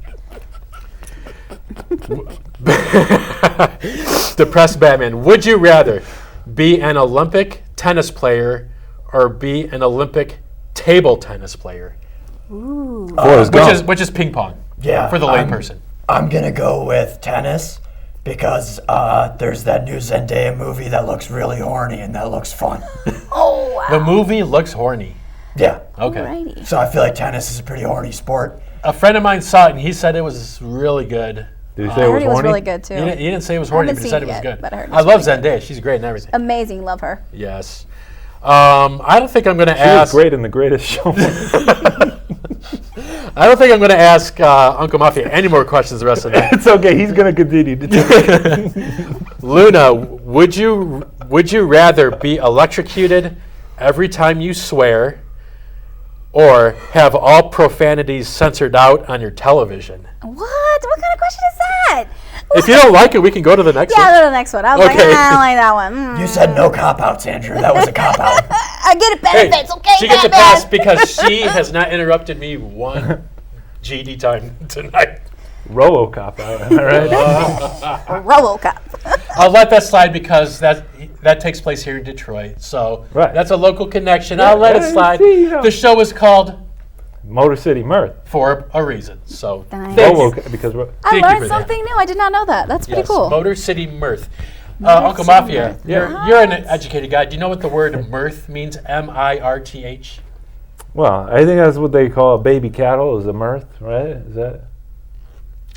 [SPEAKER 1] Depressed Batman. Would you rather be an Olympic tennis player or be an Olympic table tennis player?
[SPEAKER 3] Ooh.
[SPEAKER 1] Which is ping pong.
[SPEAKER 4] Yeah.
[SPEAKER 1] For the layperson.
[SPEAKER 4] I'm gonna go with tennis because there's that new Zendaya movie that looks really horny and that looks fun.
[SPEAKER 3] Oh, wow.
[SPEAKER 1] The movie looks horny.
[SPEAKER 4] Yeah.
[SPEAKER 1] Okay.
[SPEAKER 3] Alrighty.
[SPEAKER 4] So I feel like tennis is a pretty horny sport.
[SPEAKER 1] A friend of mine saw it and he said it was really good.
[SPEAKER 2] Did you
[SPEAKER 3] I
[SPEAKER 2] say it
[SPEAKER 3] heard
[SPEAKER 2] was
[SPEAKER 3] it was
[SPEAKER 2] horny?
[SPEAKER 3] really good too.
[SPEAKER 1] He didn't say it was horny,
[SPEAKER 3] haven't
[SPEAKER 1] but he said
[SPEAKER 3] seen
[SPEAKER 1] it was
[SPEAKER 3] it
[SPEAKER 1] good.
[SPEAKER 3] yet, but I heard it
[SPEAKER 1] I
[SPEAKER 3] was
[SPEAKER 1] love
[SPEAKER 3] really
[SPEAKER 1] Zendaya. She's great and everything.
[SPEAKER 3] Amazing. Love her.
[SPEAKER 1] Yes. I don't think I'm going to
[SPEAKER 2] She was
[SPEAKER 1] ask.
[SPEAKER 2] great in The Greatest Showman.
[SPEAKER 1] I don't think I'm going to ask Uncle Mafia any more questions the rest of the night.
[SPEAKER 2] It's okay. He's going to continue to talk.
[SPEAKER 1] Luna, would you rather be electrocuted every time you swear, or have all profanities censored out on your television?
[SPEAKER 3] What? What kind of question is that?
[SPEAKER 1] If you don't like it, we can go to the next
[SPEAKER 3] Yeah,
[SPEAKER 1] one.
[SPEAKER 3] I'll go to the next one. I was like,
[SPEAKER 1] Okay.
[SPEAKER 3] I don't like that one.
[SPEAKER 4] You said no cop-outs, Andrew. That was a cop-out.
[SPEAKER 3] I get it
[SPEAKER 1] Hey,
[SPEAKER 3] benefits, okay?
[SPEAKER 1] she gets a
[SPEAKER 3] Batman.
[SPEAKER 1] pass because she has not interrupted me one GD time tonight.
[SPEAKER 2] RoboCop out, am I right?
[SPEAKER 3] RoboCop.
[SPEAKER 1] I'll let that slide because that takes place here in Detroit. So
[SPEAKER 2] Right.
[SPEAKER 1] that's a local connection. I'll let it
[SPEAKER 2] I
[SPEAKER 1] slide.
[SPEAKER 2] see, you know.
[SPEAKER 1] The show is called
[SPEAKER 2] Motor City Mirth.
[SPEAKER 1] For a Reason. So
[SPEAKER 3] Nice.
[SPEAKER 1] thanks.
[SPEAKER 2] RoboCop, because
[SPEAKER 3] I
[SPEAKER 1] Thank you
[SPEAKER 3] learned
[SPEAKER 1] for that.
[SPEAKER 3] something new. I did not know that. That's pretty
[SPEAKER 1] Yes,
[SPEAKER 3] cool.
[SPEAKER 1] Motor City Mirth.
[SPEAKER 3] Motor
[SPEAKER 1] Uncle
[SPEAKER 3] City
[SPEAKER 1] Mafia,
[SPEAKER 3] Mirth.
[SPEAKER 1] you're an educated guy. Do you know what the word mirth means? M-I-R-T-H?
[SPEAKER 2] well, I think that's what they call a baby cattle, is a mirth, right? Is that?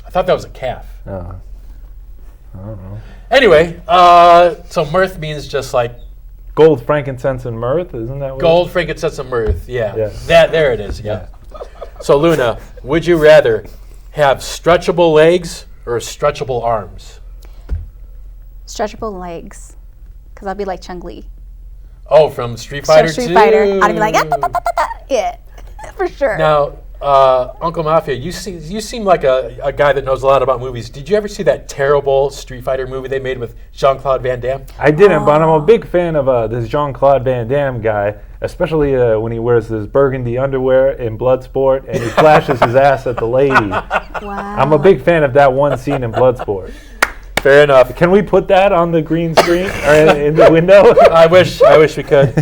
[SPEAKER 1] I thought that was a calf.
[SPEAKER 2] No. I don't know.
[SPEAKER 1] Anyway, so mirth means just like
[SPEAKER 2] Gold, frankincense, and mirth, isn't that what?
[SPEAKER 1] gold, frankincense, and mirth. Yeah.
[SPEAKER 2] Yeah.
[SPEAKER 1] There it is. Yeah. So Luna, would you rather have stretchable legs or stretchable arms?
[SPEAKER 3] Stretchable legs. Because I'll be like Chung-Li.
[SPEAKER 1] Oh, from Street Fighter 2?
[SPEAKER 3] Street Fighter. I'd be like, ah, da, da, da, da, da. Yeah, for sure.
[SPEAKER 1] Now, Uncle Mafia, you seem like a guy that knows a lot about movies. Did you ever see that terrible Street Fighter movie they made with Jean-Claude Van Damme?
[SPEAKER 2] I didn't, but I'm a big fan of this Jean-Claude Van Damme guy, especially when he wears his burgundy underwear in Bloodsport and he flashes his ass at the ladies.
[SPEAKER 3] Wow.
[SPEAKER 2] I'm a big fan of that one scene in Bloodsport.
[SPEAKER 1] Fair enough.
[SPEAKER 2] Can we put that on the green screen or in the window?
[SPEAKER 1] I wish we could.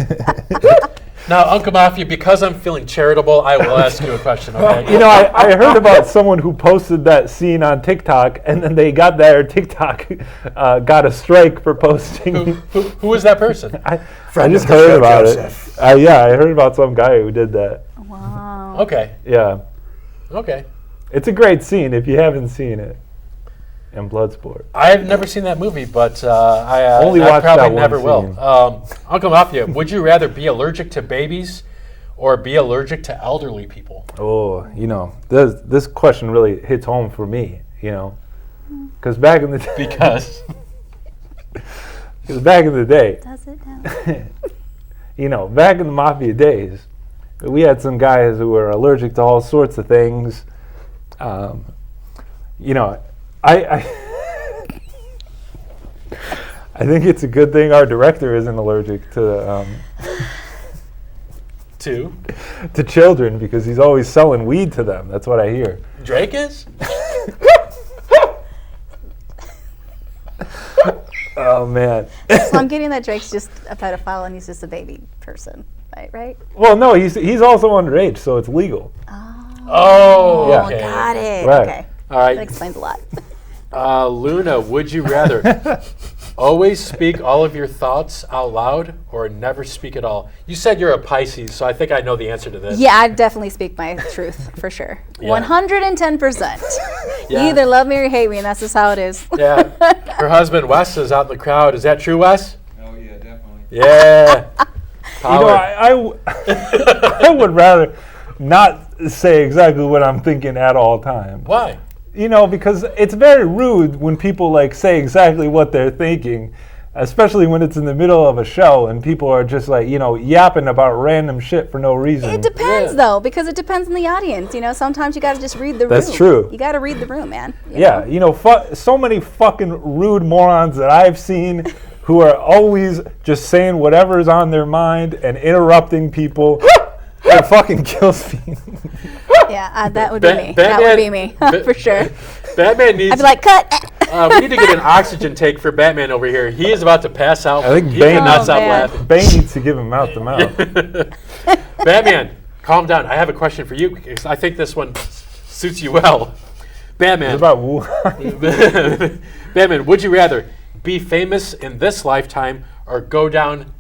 [SPEAKER 1] Now, Uncle Mafia, because I'm feeling charitable, I will ask you a question, okay?
[SPEAKER 2] You know, I heard about someone who posted that scene on TikTok, and then they got their TikTok got a strike for posting.
[SPEAKER 1] Who is that person?
[SPEAKER 2] I
[SPEAKER 4] Friend
[SPEAKER 2] just
[SPEAKER 4] of the
[SPEAKER 2] heard
[SPEAKER 4] show,
[SPEAKER 2] about
[SPEAKER 4] Joseph.
[SPEAKER 2] it. Yeah, I heard about some guy who did that.
[SPEAKER 3] Wow.
[SPEAKER 1] Okay.
[SPEAKER 2] Yeah,
[SPEAKER 1] Okay.
[SPEAKER 2] it's a great scene if you haven't seen it. In Bloodsport.
[SPEAKER 1] I have never seen that movie, but
[SPEAKER 2] Only
[SPEAKER 1] I
[SPEAKER 2] watch
[SPEAKER 1] probably
[SPEAKER 2] that one
[SPEAKER 1] never will.
[SPEAKER 2] scene.
[SPEAKER 1] Uncle Mafia, would you rather be allergic to babies or be allergic to elderly people?
[SPEAKER 2] Oh, you know, this question really hits home for me. You know, because back in the
[SPEAKER 1] Because
[SPEAKER 2] back in the day,
[SPEAKER 3] Does it now?
[SPEAKER 2] you know, back in the Mafia days, we had some guys who were allergic to all sorts of things. You know, I think it's a good thing our director isn't allergic to
[SPEAKER 1] to
[SPEAKER 2] children because he's always selling weed to them. That's what I hear.
[SPEAKER 1] Drake is?
[SPEAKER 2] Oh man.
[SPEAKER 3] So I'm getting that Drake's just a pedophile and he's just a baby person, right?
[SPEAKER 2] Well, no, he's also underage, so it's legal.
[SPEAKER 1] Oh,
[SPEAKER 2] Yeah.
[SPEAKER 1] okay.
[SPEAKER 3] Got it.
[SPEAKER 2] Right.
[SPEAKER 3] Okay.
[SPEAKER 1] All
[SPEAKER 3] That
[SPEAKER 1] right.
[SPEAKER 3] explains a lot.
[SPEAKER 1] Luna, would you rather always speak all of your thoughts out loud or never speak at all? You said you're a Pisces, so I think I know the answer to this.
[SPEAKER 3] Yeah, I definitely speak my truth for sure.
[SPEAKER 1] Yeah.
[SPEAKER 3] 110%.
[SPEAKER 1] Yeah.
[SPEAKER 3] You either love me or you hate me, and that's just how it is.
[SPEAKER 1] Yeah. Her husband, Wes, is out in the crowd. Is that true, Wes?
[SPEAKER 6] Oh yeah, definitely.
[SPEAKER 1] Yeah.
[SPEAKER 2] You know, I would rather not say exactly what I'm thinking at all times.
[SPEAKER 1] Why?
[SPEAKER 2] You know, because it's very rude when people like say exactly what they're thinking, especially when it's in the middle of a show and people are just like, you know, yapping about random shit for no reason.
[SPEAKER 3] It depends, though, because it depends on the audience. You know, sometimes you got to just read the room.
[SPEAKER 2] That's true.
[SPEAKER 3] You got to read the room, man.
[SPEAKER 2] Yeah, you know, so many fucking rude morons that I've seen who are always just saying whatever's on their mind and interrupting people. It fucking kills me.
[SPEAKER 3] Yeah, that would be me. That would be me, for sure.
[SPEAKER 1] Batman needs.
[SPEAKER 3] I'd be like, cut.
[SPEAKER 1] We need to get an oxygen tank for Batman over here. He is about to pass out.
[SPEAKER 2] I think
[SPEAKER 1] he
[SPEAKER 2] Bane-
[SPEAKER 1] cannot
[SPEAKER 3] Oh,
[SPEAKER 1] stop
[SPEAKER 3] man.
[SPEAKER 1] laughing.
[SPEAKER 2] Bane needs to give him mouth to mouth.
[SPEAKER 1] Batman, calm down. I have a question for you because I think this one suits you well. Batman.
[SPEAKER 2] It's about Wuhan.
[SPEAKER 1] Batman, would you rather be famous in this lifetime or go down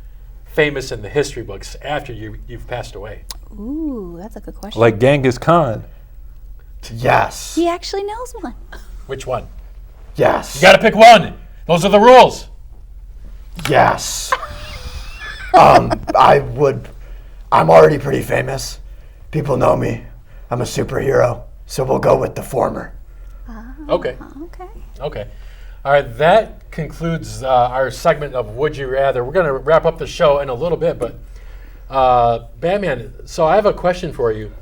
[SPEAKER 1] famous in the history books after you've passed away?
[SPEAKER 3] Ooh, that's a good question.
[SPEAKER 2] Like Genghis Khan.
[SPEAKER 4] Yes.
[SPEAKER 3] He actually knows one.
[SPEAKER 1] Which one?
[SPEAKER 4] Yes.
[SPEAKER 1] You got to pick one. Those are the rules.
[SPEAKER 4] Yes. I'm already pretty famous. People know me. I'm a superhero. So we'll go with the former.
[SPEAKER 1] Okay.
[SPEAKER 3] Okay.
[SPEAKER 1] Okay. All right. That concludes our segment of Would You Rather. We're going to wrap up the show in a little bit, but Batman, so I have a question for you.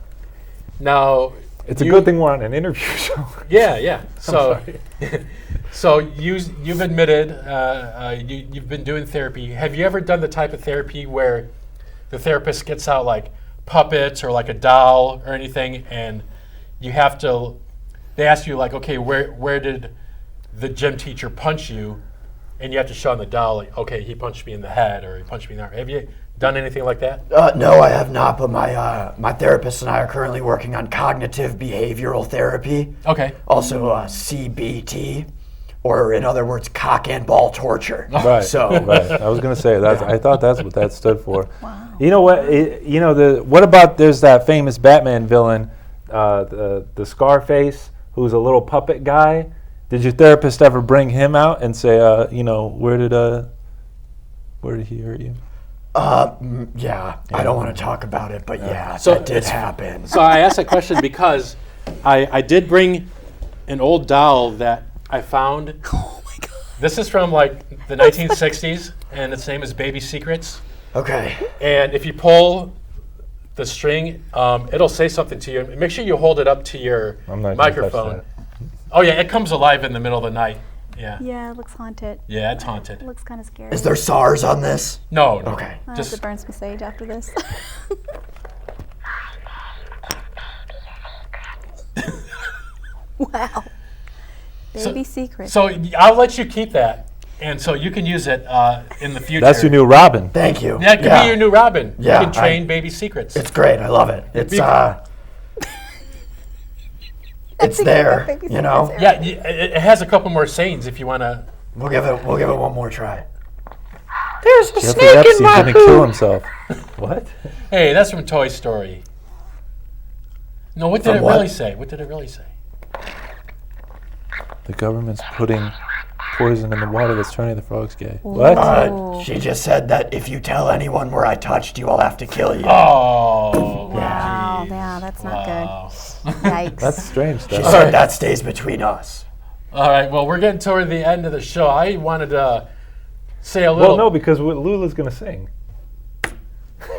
[SPEAKER 1] Now,
[SPEAKER 2] It's a good thing we're on an interview show.
[SPEAKER 1] Yeah. So,
[SPEAKER 2] sorry.
[SPEAKER 1] so you've admitted you've been doing therapy. Have you ever done the type of therapy where the therapist gets out like puppets or like a doll or anything, and you have to? They ask you like, okay, where did the gym teacher punch you? And you have to show on the doll like, okay, he punched me in the head or he punched me in the arm. Have you done anything like that?
[SPEAKER 4] No, I have not, but my therapist and I are currently working on cognitive behavioral therapy.
[SPEAKER 1] Okay.
[SPEAKER 4] Also CBT, or in other words, cock and ball torture.
[SPEAKER 2] Right.
[SPEAKER 4] So,
[SPEAKER 2] Right. I was gonna say that. I thought that's what that stood for.
[SPEAKER 3] Wow.
[SPEAKER 2] You know what? What about there's that famous Batman villain, the Scarface, who's a little puppet guy. Did your therapist ever bring him out and say, where did he hurt you?
[SPEAKER 4] yeah, I don't want to talk about it, but yeah,
[SPEAKER 1] So
[SPEAKER 4] that did
[SPEAKER 1] it's-
[SPEAKER 4] happen.
[SPEAKER 1] So I asked that question because I did bring an old doll that I found.
[SPEAKER 3] Oh my God.
[SPEAKER 1] This is from like the 1960s, and its name is Baby Secrets.
[SPEAKER 4] Okay.
[SPEAKER 1] And if you pull the string, it'll say something to you. Make sure you hold it up to your
[SPEAKER 2] I'm not gonna touch
[SPEAKER 1] microphone.
[SPEAKER 2] that.
[SPEAKER 1] Oh yeah, it comes alive in the middle of the night. Yeah,
[SPEAKER 3] Yeah, it looks haunted.
[SPEAKER 1] yeah, it's haunted.
[SPEAKER 3] It looks kind of scary.
[SPEAKER 4] Is there SARS on this?
[SPEAKER 1] No.
[SPEAKER 4] Okay.
[SPEAKER 3] I have
[SPEAKER 1] Just
[SPEAKER 3] to burn some sage after this. Wow. Baby secret.
[SPEAKER 1] so I'll let you keep that, and so you can use it in the future.
[SPEAKER 2] That's your new Robin.
[SPEAKER 4] Thank you.
[SPEAKER 1] Yeah, it could be your new Robin.
[SPEAKER 4] Yeah,
[SPEAKER 1] You can train Baby Secrets.
[SPEAKER 4] It's great. I love it. It's
[SPEAKER 1] be-
[SPEAKER 4] it's there. You know.
[SPEAKER 1] Yeah, it has a couple more sayings if you want to.
[SPEAKER 4] We'll give it one more try. There's a
[SPEAKER 2] Jeffrey Epstein's gonna kill himself. What?
[SPEAKER 1] Hey, that's from Toy Story. No, what did
[SPEAKER 4] From
[SPEAKER 1] it
[SPEAKER 4] what?
[SPEAKER 1] really say? What did it really say?
[SPEAKER 2] The government's putting poison in the water that's turning the frogs gay. What?
[SPEAKER 4] She just said that if you tell anyone where I touched you, I'll have to kill you.
[SPEAKER 1] Oh.
[SPEAKER 3] Wow, yeah, that's not
[SPEAKER 1] Wow.
[SPEAKER 3] good. Yikes.
[SPEAKER 2] That's strange
[SPEAKER 4] She
[SPEAKER 2] stuff.
[SPEAKER 4] said that stays between us.
[SPEAKER 1] All right, well, we're getting toward the end of the show. I wanted to say a little.
[SPEAKER 2] Well, no, because what Lula's gonna sing.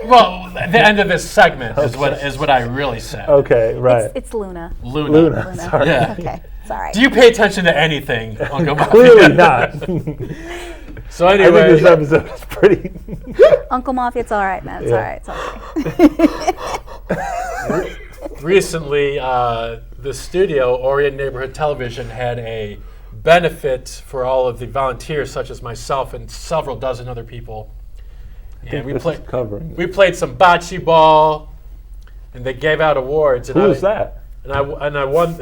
[SPEAKER 1] Well, the end of this segment is what I really said.
[SPEAKER 2] Okay, right.
[SPEAKER 3] It's Luna.
[SPEAKER 1] Luna.
[SPEAKER 2] Luna.
[SPEAKER 3] Luna.
[SPEAKER 2] Sorry.
[SPEAKER 1] Yeah.
[SPEAKER 3] Okay, sorry.
[SPEAKER 1] Do you pay attention to anything, Uncle Mafia?
[SPEAKER 2] Clearly not.
[SPEAKER 1] So
[SPEAKER 2] I think
[SPEAKER 1] anyway,
[SPEAKER 2] this episode is pretty.
[SPEAKER 3] Uncle Mafia, it's all right, man. It's
[SPEAKER 2] Yeah.
[SPEAKER 3] all right. It's okay.
[SPEAKER 1] recently, the studio, Orient Neighborhood Television, had a benefit for all of the volunteers, such as myself and several dozen other people. And
[SPEAKER 2] This is covering.
[SPEAKER 1] we played some bocce ball, and they gave out awards. And
[SPEAKER 2] Who is that?
[SPEAKER 1] And I won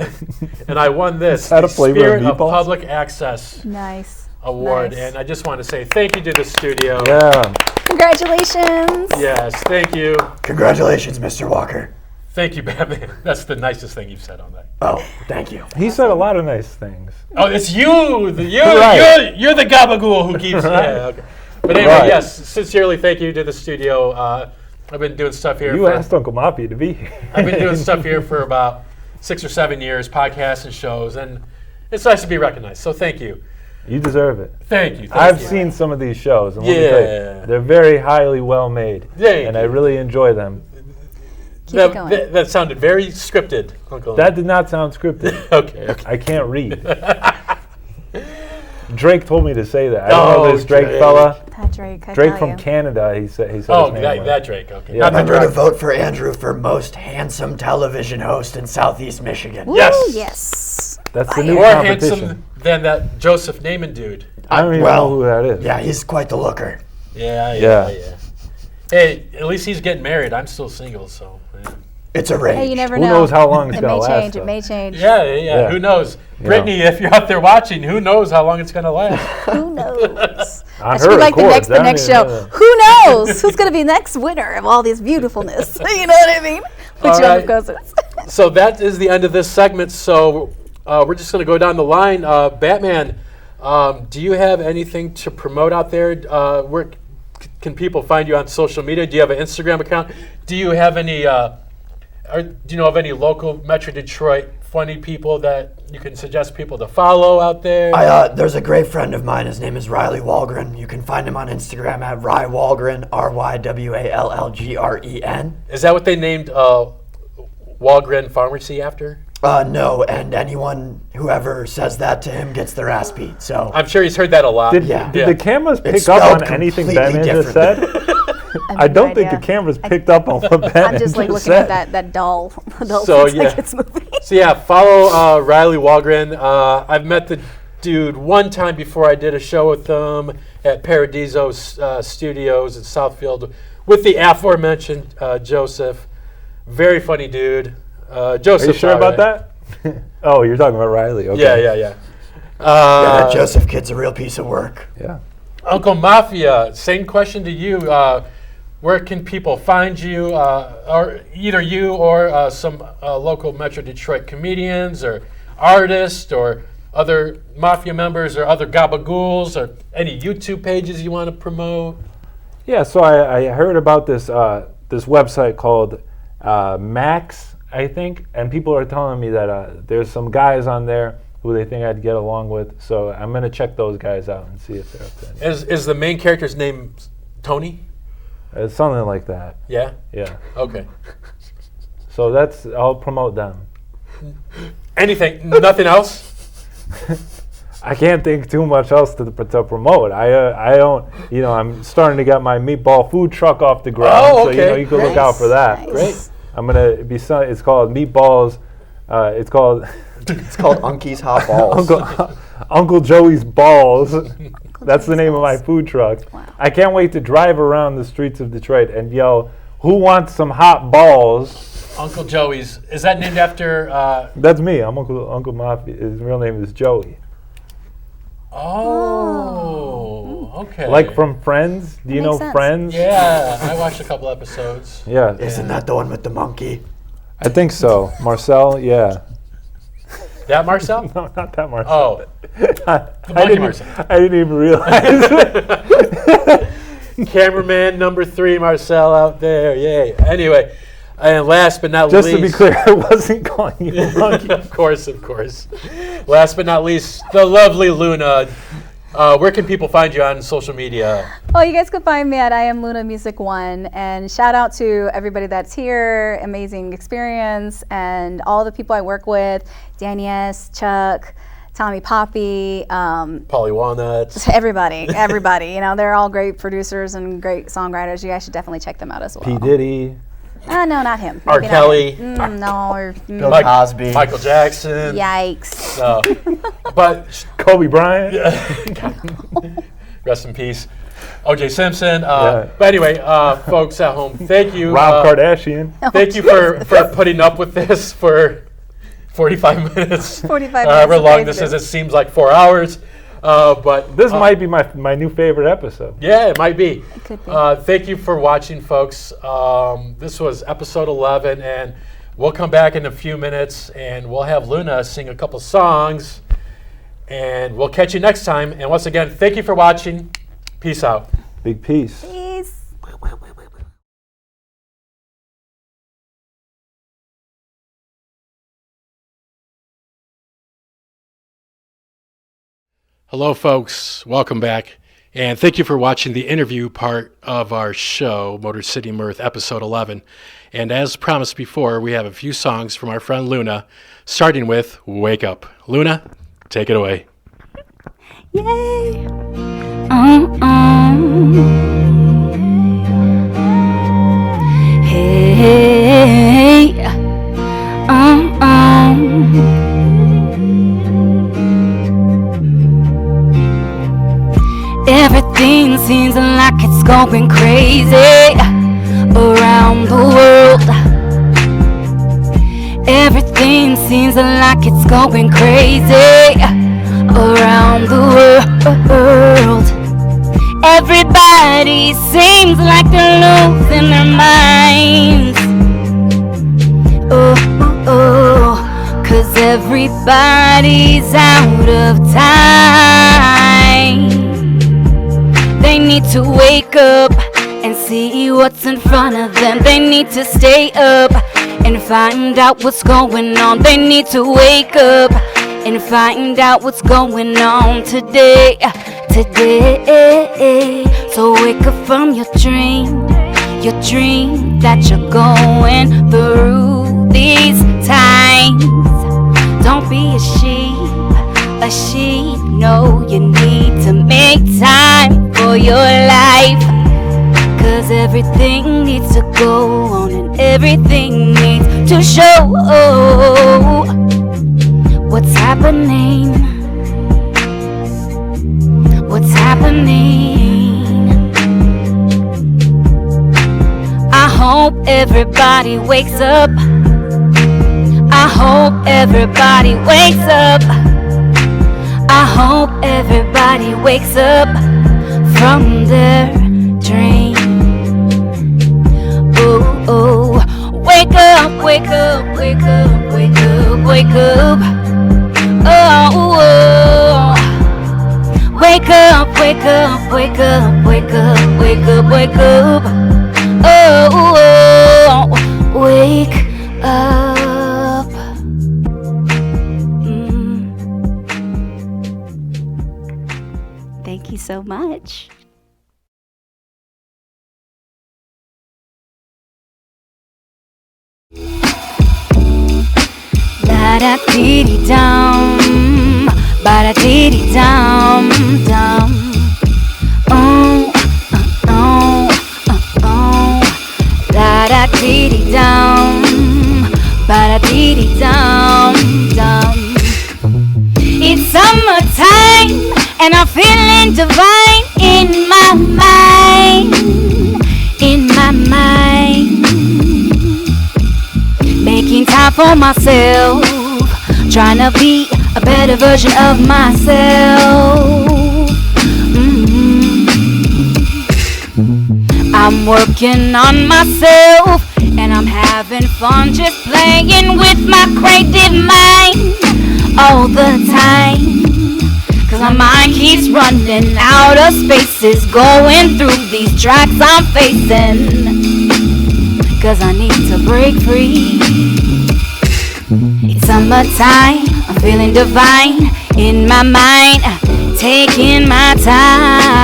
[SPEAKER 1] and I won this
[SPEAKER 2] that a
[SPEAKER 1] the
[SPEAKER 2] flavor of
[SPEAKER 1] Spirit of
[SPEAKER 2] meatballs?
[SPEAKER 1] Public Access
[SPEAKER 3] Nice.
[SPEAKER 1] Award.
[SPEAKER 3] Nice.
[SPEAKER 1] And I just want to say thank you to the studio.
[SPEAKER 2] Yeah.
[SPEAKER 3] Congratulations.
[SPEAKER 1] Yes, thank you.
[SPEAKER 4] Congratulations, Mr. Walker.
[SPEAKER 1] Thank you, Batman. That's the nicest thing you've said on that.
[SPEAKER 4] Oh, thank you.
[SPEAKER 2] He said a lot of nice things.
[SPEAKER 1] Oh, it's you.
[SPEAKER 2] Right.
[SPEAKER 1] You're the gabagool who keeps. Yeah, okay. But anyway,
[SPEAKER 2] Right.
[SPEAKER 1] yes, sincerely thank you to the studio. I've been doing stuff here.
[SPEAKER 2] You asked Uncle Mafia to be here.
[SPEAKER 1] I've been doing stuff here for about 6 or 7 years, podcasts and shows, and it's nice to be recognized. So thank you.
[SPEAKER 2] You deserve it.
[SPEAKER 1] Thank you.
[SPEAKER 2] I've seen some of these shows, and let me tell
[SPEAKER 1] Yeah.
[SPEAKER 2] you, they're very highly well made,
[SPEAKER 1] Thank
[SPEAKER 2] and I
[SPEAKER 1] you.
[SPEAKER 2] really enjoy them.
[SPEAKER 3] Keep it going.
[SPEAKER 1] That sounded very scripted, Uncle.
[SPEAKER 2] That did not sound scripted.
[SPEAKER 1] okay.
[SPEAKER 2] I can't read. Drake told me to say that. I don't know
[SPEAKER 1] Oh,
[SPEAKER 2] this Drake
[SPEAKER 1] Drake.
[SPEAKER 2] fella.
[SPEAKER 3] That Drake, I
[SPEAKER 2] Drake
[SPEAKER 3] tell
[SPEAKER 2] from
[SPEAKER 3] you.
[SPEAKER 2] Canada. He said
[SPEAKER 1] Oh,
[SPEAKER 2] his name was.
[SPEAKER 1] that Drake. Okay.
[SPEAKER 2] Yeah.
[SPEAKER 1] Not the
[SPEAKER 4] Remember to
[SPEAKER 1] Drake.
[SPEAKER 4] vote for Andrew for most handsome television host in Southeast Michigan.
[SPEAKER 3] Woo,
[SPEAKER 1] Yes.
[SPEAKER 3] yes.
[SPEAKER 2] That's the new
[SPEAKER 1] More
[SPEAKER 2] competition.
[SPEAKER 1] handsome than that Joseph Naaman dude.
[SPEAKER 2] I don't even
[SPEAKER 4] Well,
[SPEAKER 2] know who that is.
[SPEAKER 4] Yeah, he's quite the looker.
[SPEAKER 1] Yeah. Hey, at least he's getting married. I'm still single, so. Yeah.
[SPEAKER 4] It's a rage.
[SPEAKER 3] Hey, you never
[SPEAKER 2] Who
[SPEAKER 3] know.
[SPEAKER 2] knows how long it's
[SPEAKER 3] It
[SPEAKER 2] gonna
[SPEAKER 3] may
[SPEAKER 2] last,
[SPEAKER 3] change.
[SPEAKER 2] though.
[SPEAKER 3] It may change.
[SPEAKER 1] Yeah. Who knows?
[SPEAKER 2] Yeah.
[SPEAKER 1] Brittany, if you're out there watching, who knows how long it's going to last?
[SPEAKER 3] Who knows?
[SPEAKER 2] On
[SPEAKER 3] That should be
[SPEAKER 2] her
[SPEAKER 3] like the
[SPEAKER 2] accord,
[SPEAKER 3] next
[SPEAKER 2] I don't
[SPEAKER 3] next
[SPEAKER 2] even
[SPEAKER 3] show.
[SPEAKER 2] know that.
[SPEAKER 3] Who knows who's going to be next winner of all this beautifulness? You know what I mean? Put
[SPEAKER 1] All
[SPEAKER 3] you on
[SPEAKER 1] right.
[SPEAKER 3] the coasts.
[SPEAKER 1] So that is the end of this segment. So we're just going to go down the line. Batman, do you have anything to promote out there? Where can people find you on social media? Do you have an Instagram account? Do you have any? Do you know of any local Metro Detroit funny people that you can suggest people to follow out there?
[SPEAKER 4] There's a great friend of mine. His name is Riley Wallgren. You can find him on Instagram at Wallgren, RYWALLGREN.
[SPEAKER 1] Is that what they named Wallgren Pharmacy after?
[SPEAKER 4] No, and whoever says that to him gets their ass beat. So
[SPEAKER 1] I'm sure he's heard that a lot.
[SPEAKER 2] Did,
[SPEAKER 4] Yeah.
[SPEAKER 2] did the cameras
[SPEAKER 4] It's
[SPEAKER 2] pick up
[SPEAKER 4] spelled
[SPEAKER 2] on anything
[SPEAKER 4] completely
[SPEAKER 2] Batman just said?
[SPEAKER 4] different.
[SPEAKER 2] I don't think the cameras picked up on what Batman
[SPEAKER 3] I'm just like looking
[SPEAKER 2] said.
[SPEAKER 3] at that doll. The doll
[SPEAKER 1] So,
[SPEAKER 3] looks like
[SPEAKER 1] yeah.
[SPEAKER 3] it's moving.
[SPEAKER 1] So yeah, follow Riley Wallgren. I've met the dude one time before. I did a show with him at Paradiso Studios in Southfield with the aforementioned Joseph. Very funny dude. Joseph.
[SPEAKER 2] Are you sure about that? Oh, you're talking about Riley. Okay.
[SPEAKER 1] Yeah.
[SPEAKER 4] yeah, that Joseph kid's a real piece of work.
[SPEAKER 2] Yeah.
[SPEAKER 1] Uncle Mafia, same question to you. Where can people find you, or either you or some local Metro Detroit comedians or artists or other Mafia members or other gabagools or any YouTube pages you want to promote?
[SPEAKER 2] Yeah, so I heard about this this website called Max, I think, and people are telling me that there's some guys on there who they think I'd get along with. So I'm going to check those guys out and see if they're up to anything.
[SPEAKER 1] Is the main character's name Tony?
[SPEAKER 2] It's something like that.
[SPEAKER 1] Yeah?
[SPEAKER 2] Yeah.
[SPEAKER 1] Okay.
[SPEAKER 2] So I'll promote them.
[SPEAKER 1] Anything? Nothing else?
[SPEAKER 2] I can't think too much else to promote. I don't, I'm starting to get my meatball food truck off the ground.
[SPEAKER 1] Oh,
[SPEAKER 2] So,
[SPEAKER 1] okay.
[SPEAKER 2] you can look out for that.
[SPEAKER 3] Nice.
[SPEAKER 1] Great.
[SPEAKER 2] I'm going to be, it's called Meatballs, it's called
[SPEAKER 5] It's called Unky's Hot Balls.
[SPEAKER 2] Uncle Joey's Balls. That's the name of my food truck.
[SPEAKER 3] Wow.
[SPEAKER 2] I can't wait to drive around the streets of Detroit and yell, "Who wants some hot balls?"
[SPEAKER 1] Uncle Joey's. Is that named after?
[SPEAKER 2] That's me. I'm Uncle Mafia. His real name is Joey.
[SPEAKER 1] Okay.
[SPEAKER 2] Like from Friends. Do you
[SPEAKER 3] Makes
[SPEAKER 2] know
[SPEAKER 3] sense.
[SPEAKER 2] Friends?
[SPEAKER 1] Yeah, I watched a couple episodes.
[SPEAKER 2] Yeah.
[SPEAKER 4] Isn't that the one with the monkey?
[SPEAKER 2] I think so. Marcel. Yeah.
[SPEAKER 1] That Marcel?
[SPEAKER 2] No, not that Marcel.
[SPEAKER 1] Oh,
[SPEAKER 2] I
[SPEAKER 1] monkey Marcel.
[SPEAKER 2] didn't even realize.
[SPEAKER 1] Cameraman number 3, Marcel out there. Yay. Anyway, and last but not
[SPEAKER 2] Just
[SPEAKER 1] least.
[SPEAKER 2] to be clear, I wasn't calling you a monkey.
[SPEAKER 1] Of course. Last but not least, the lovely Luna. Where can people find you on social media?
[SPEAKER 3] Oh, you guys can find me at I Am Luna Music 1. And shout out to everybody that's here. Amazing experience. And all the people I work with. Danny S., Chuck, Tommy Poppy,
[SPEAKER 1] Polly Walnuts.
[SPEAKER 3] everybody. They're all great producers and great songwriters. You guys should definitely check them out as well.
[SPEAKER 2] P. Diddy.
[SPEAKER 3] No, not him.
[SPEAKER 1] R.
[SPEAKER 3] Maybe not
[SPEAKER 1] Kelly.
[SPEAKER 3] him. No, or
[SPEAKER 4] Bill Cosby.
[SPEAKER 1] Michael Jackson.
[SPEAKER 3] yikes.
[SPEAKER 1] But
[SPEAKER 2] Kobe Bryant.
[SPEAKER 1] rest in peace. O.J. Simpson.
[SPEAKER 2] Yeah.
[SPEAKER 1] But anyway, folks at home, thank you.
[SPEAKER 2] Rob Kardashian.
[SPEAKER 1] Thank you for putting up with this for 45 minutes.
[SPEAKER 3] 45 minutes.
[SPEAKER 1] However
[SPEAKER 3] of
[SPEAKER 1] long this
[SPEAKER 3] craziness.
[SPEAKER 1] is, it seems like 4 hours. But
[SPEAKER 2] This might be my new favorite episode.
[SPEAKER 1] yeah, it might be.
[SPEAKER 3] It could be.
[SPEAKER 1] Thank you for watching, folks. This was episode 11, and we'll come back in a few minutes, and we'll have Luna sing a couple songs, and we'll catch you next time. And once again, thank you for watching. Peace out.
[SPEAKER 2] Big peace.
[SPEAKER 3] Peace.
[SPEAKER 1] Hello, folks. Welcome back. And thank you for watching the interview part of our show, Motor City Mirth, episode 11. And as promised before, we have a few songs from our friend Luna, starting with Wake Up. Luna, take it away.
[SPEAKER 3] Yay.
[SPEAKER 6] Hey. Everything seems like it's going crazy around the world. Everything seems like it's going crazy around the world. Everybody seems like they're losing their minds. Oh, 'cause everybody's out of time. They need to wake up and see what's in front of them. They need to stay up and find out what's going on. They need to wake up and find out what's going on today. So wake up from your dream that you're going through these times. Don't be a sheep. No, you need to make time for your life. 'Cause everything needs to go on and everything needs to show. What's happening? What's happening? I hope everybody wakes up. I hope everybody wakes up. I hope everybody wakes up from their dream. Oh, wake up, wake up, wake up, wake up, wake up. Oh, wake up, wake up, wake up, wake up, wake up, wake up. Oh, wake up.
[SPEAKER 3] Thank you so much.
[SPEAKER 6] La da dee dee dum, ba da dee dee dum dum. La da dee dee dum, ba da dee dee dum dum. It's summertime and I'm feeling divine in my mind, in my mind. Making time for myself, trying to be a better version of myself. I'm working on myself and I'm having fun just playing with my creative mind all the time. 'Cause my mind keeps running out of spaces, going through these tracks I'm facing. 'Cause I need to break free. It's summertime, I'm feeling divine in my mind, taking my time.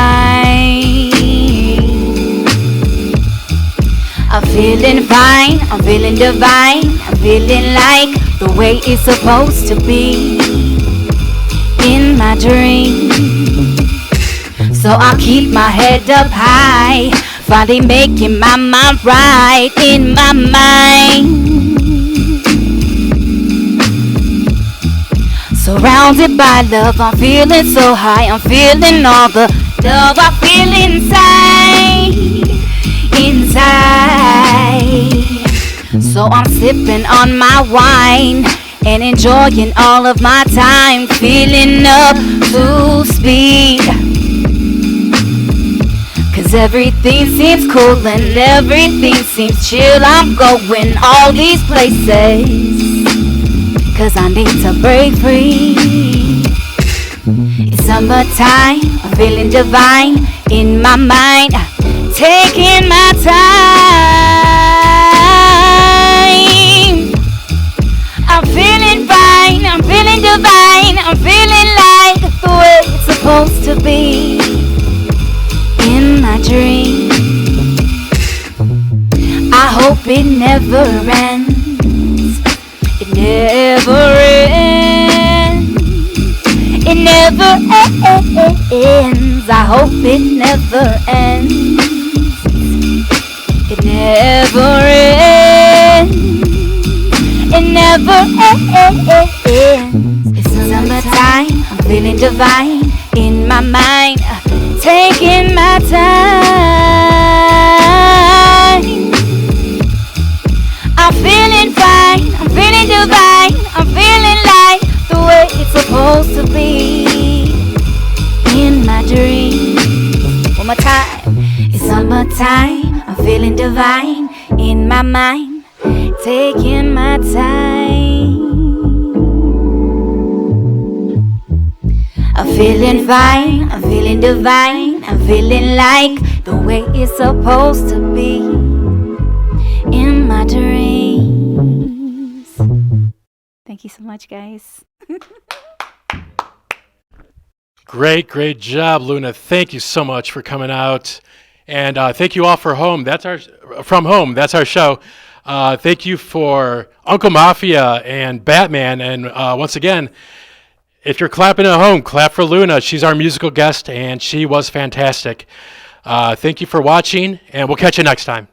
[SPEAKER 6] I'm feeling fine, I'm feeling divine, I'm feeling like the way it's supposed to be in my dream. So I'll keep my head up high, finally making my mind right in my mind. Surrounded by love, I'm feeling so high. I'm feeling all the love I feel inside. So I'm sipping on my wine and enjoying all of my time, feeling up to speed. Cause everything seems cool and everything seems chill. I'm going all these places cause I need to break free. It's summertime, I'm feeling divine in my mind, taking my time. I'm feeling fine, I'm feeling divine, I'm feeling like the way it's supposed to be in my dream. I hope it never ends. It never ends. It never ends. I hope it never ends. It never ends. It never ends. It's summertime, I'm feeling divine in my mind, taking my time. I'm feeling fine, I'm feeling divine, I'm feeling like the way it's supposed to be in my dream. One more time. It's summertime, I'm feeling divine in my mind, taking my time. I'm feeling fine, I'm feeling divine, I'm feeling like the way it's supposed to be in my dreams. Thank you so much, guys.
[SPEAKER 1] Great job, Luna. Thank you so much for coming out. And thank you all for home. From home. That's our show. Thank you for Uncle Mafia and Batman. And once again, if you're clapping at home, clap for Luna. She's our musical guest, and she was fantastic. Thank you for watching, and we'll catch you next time.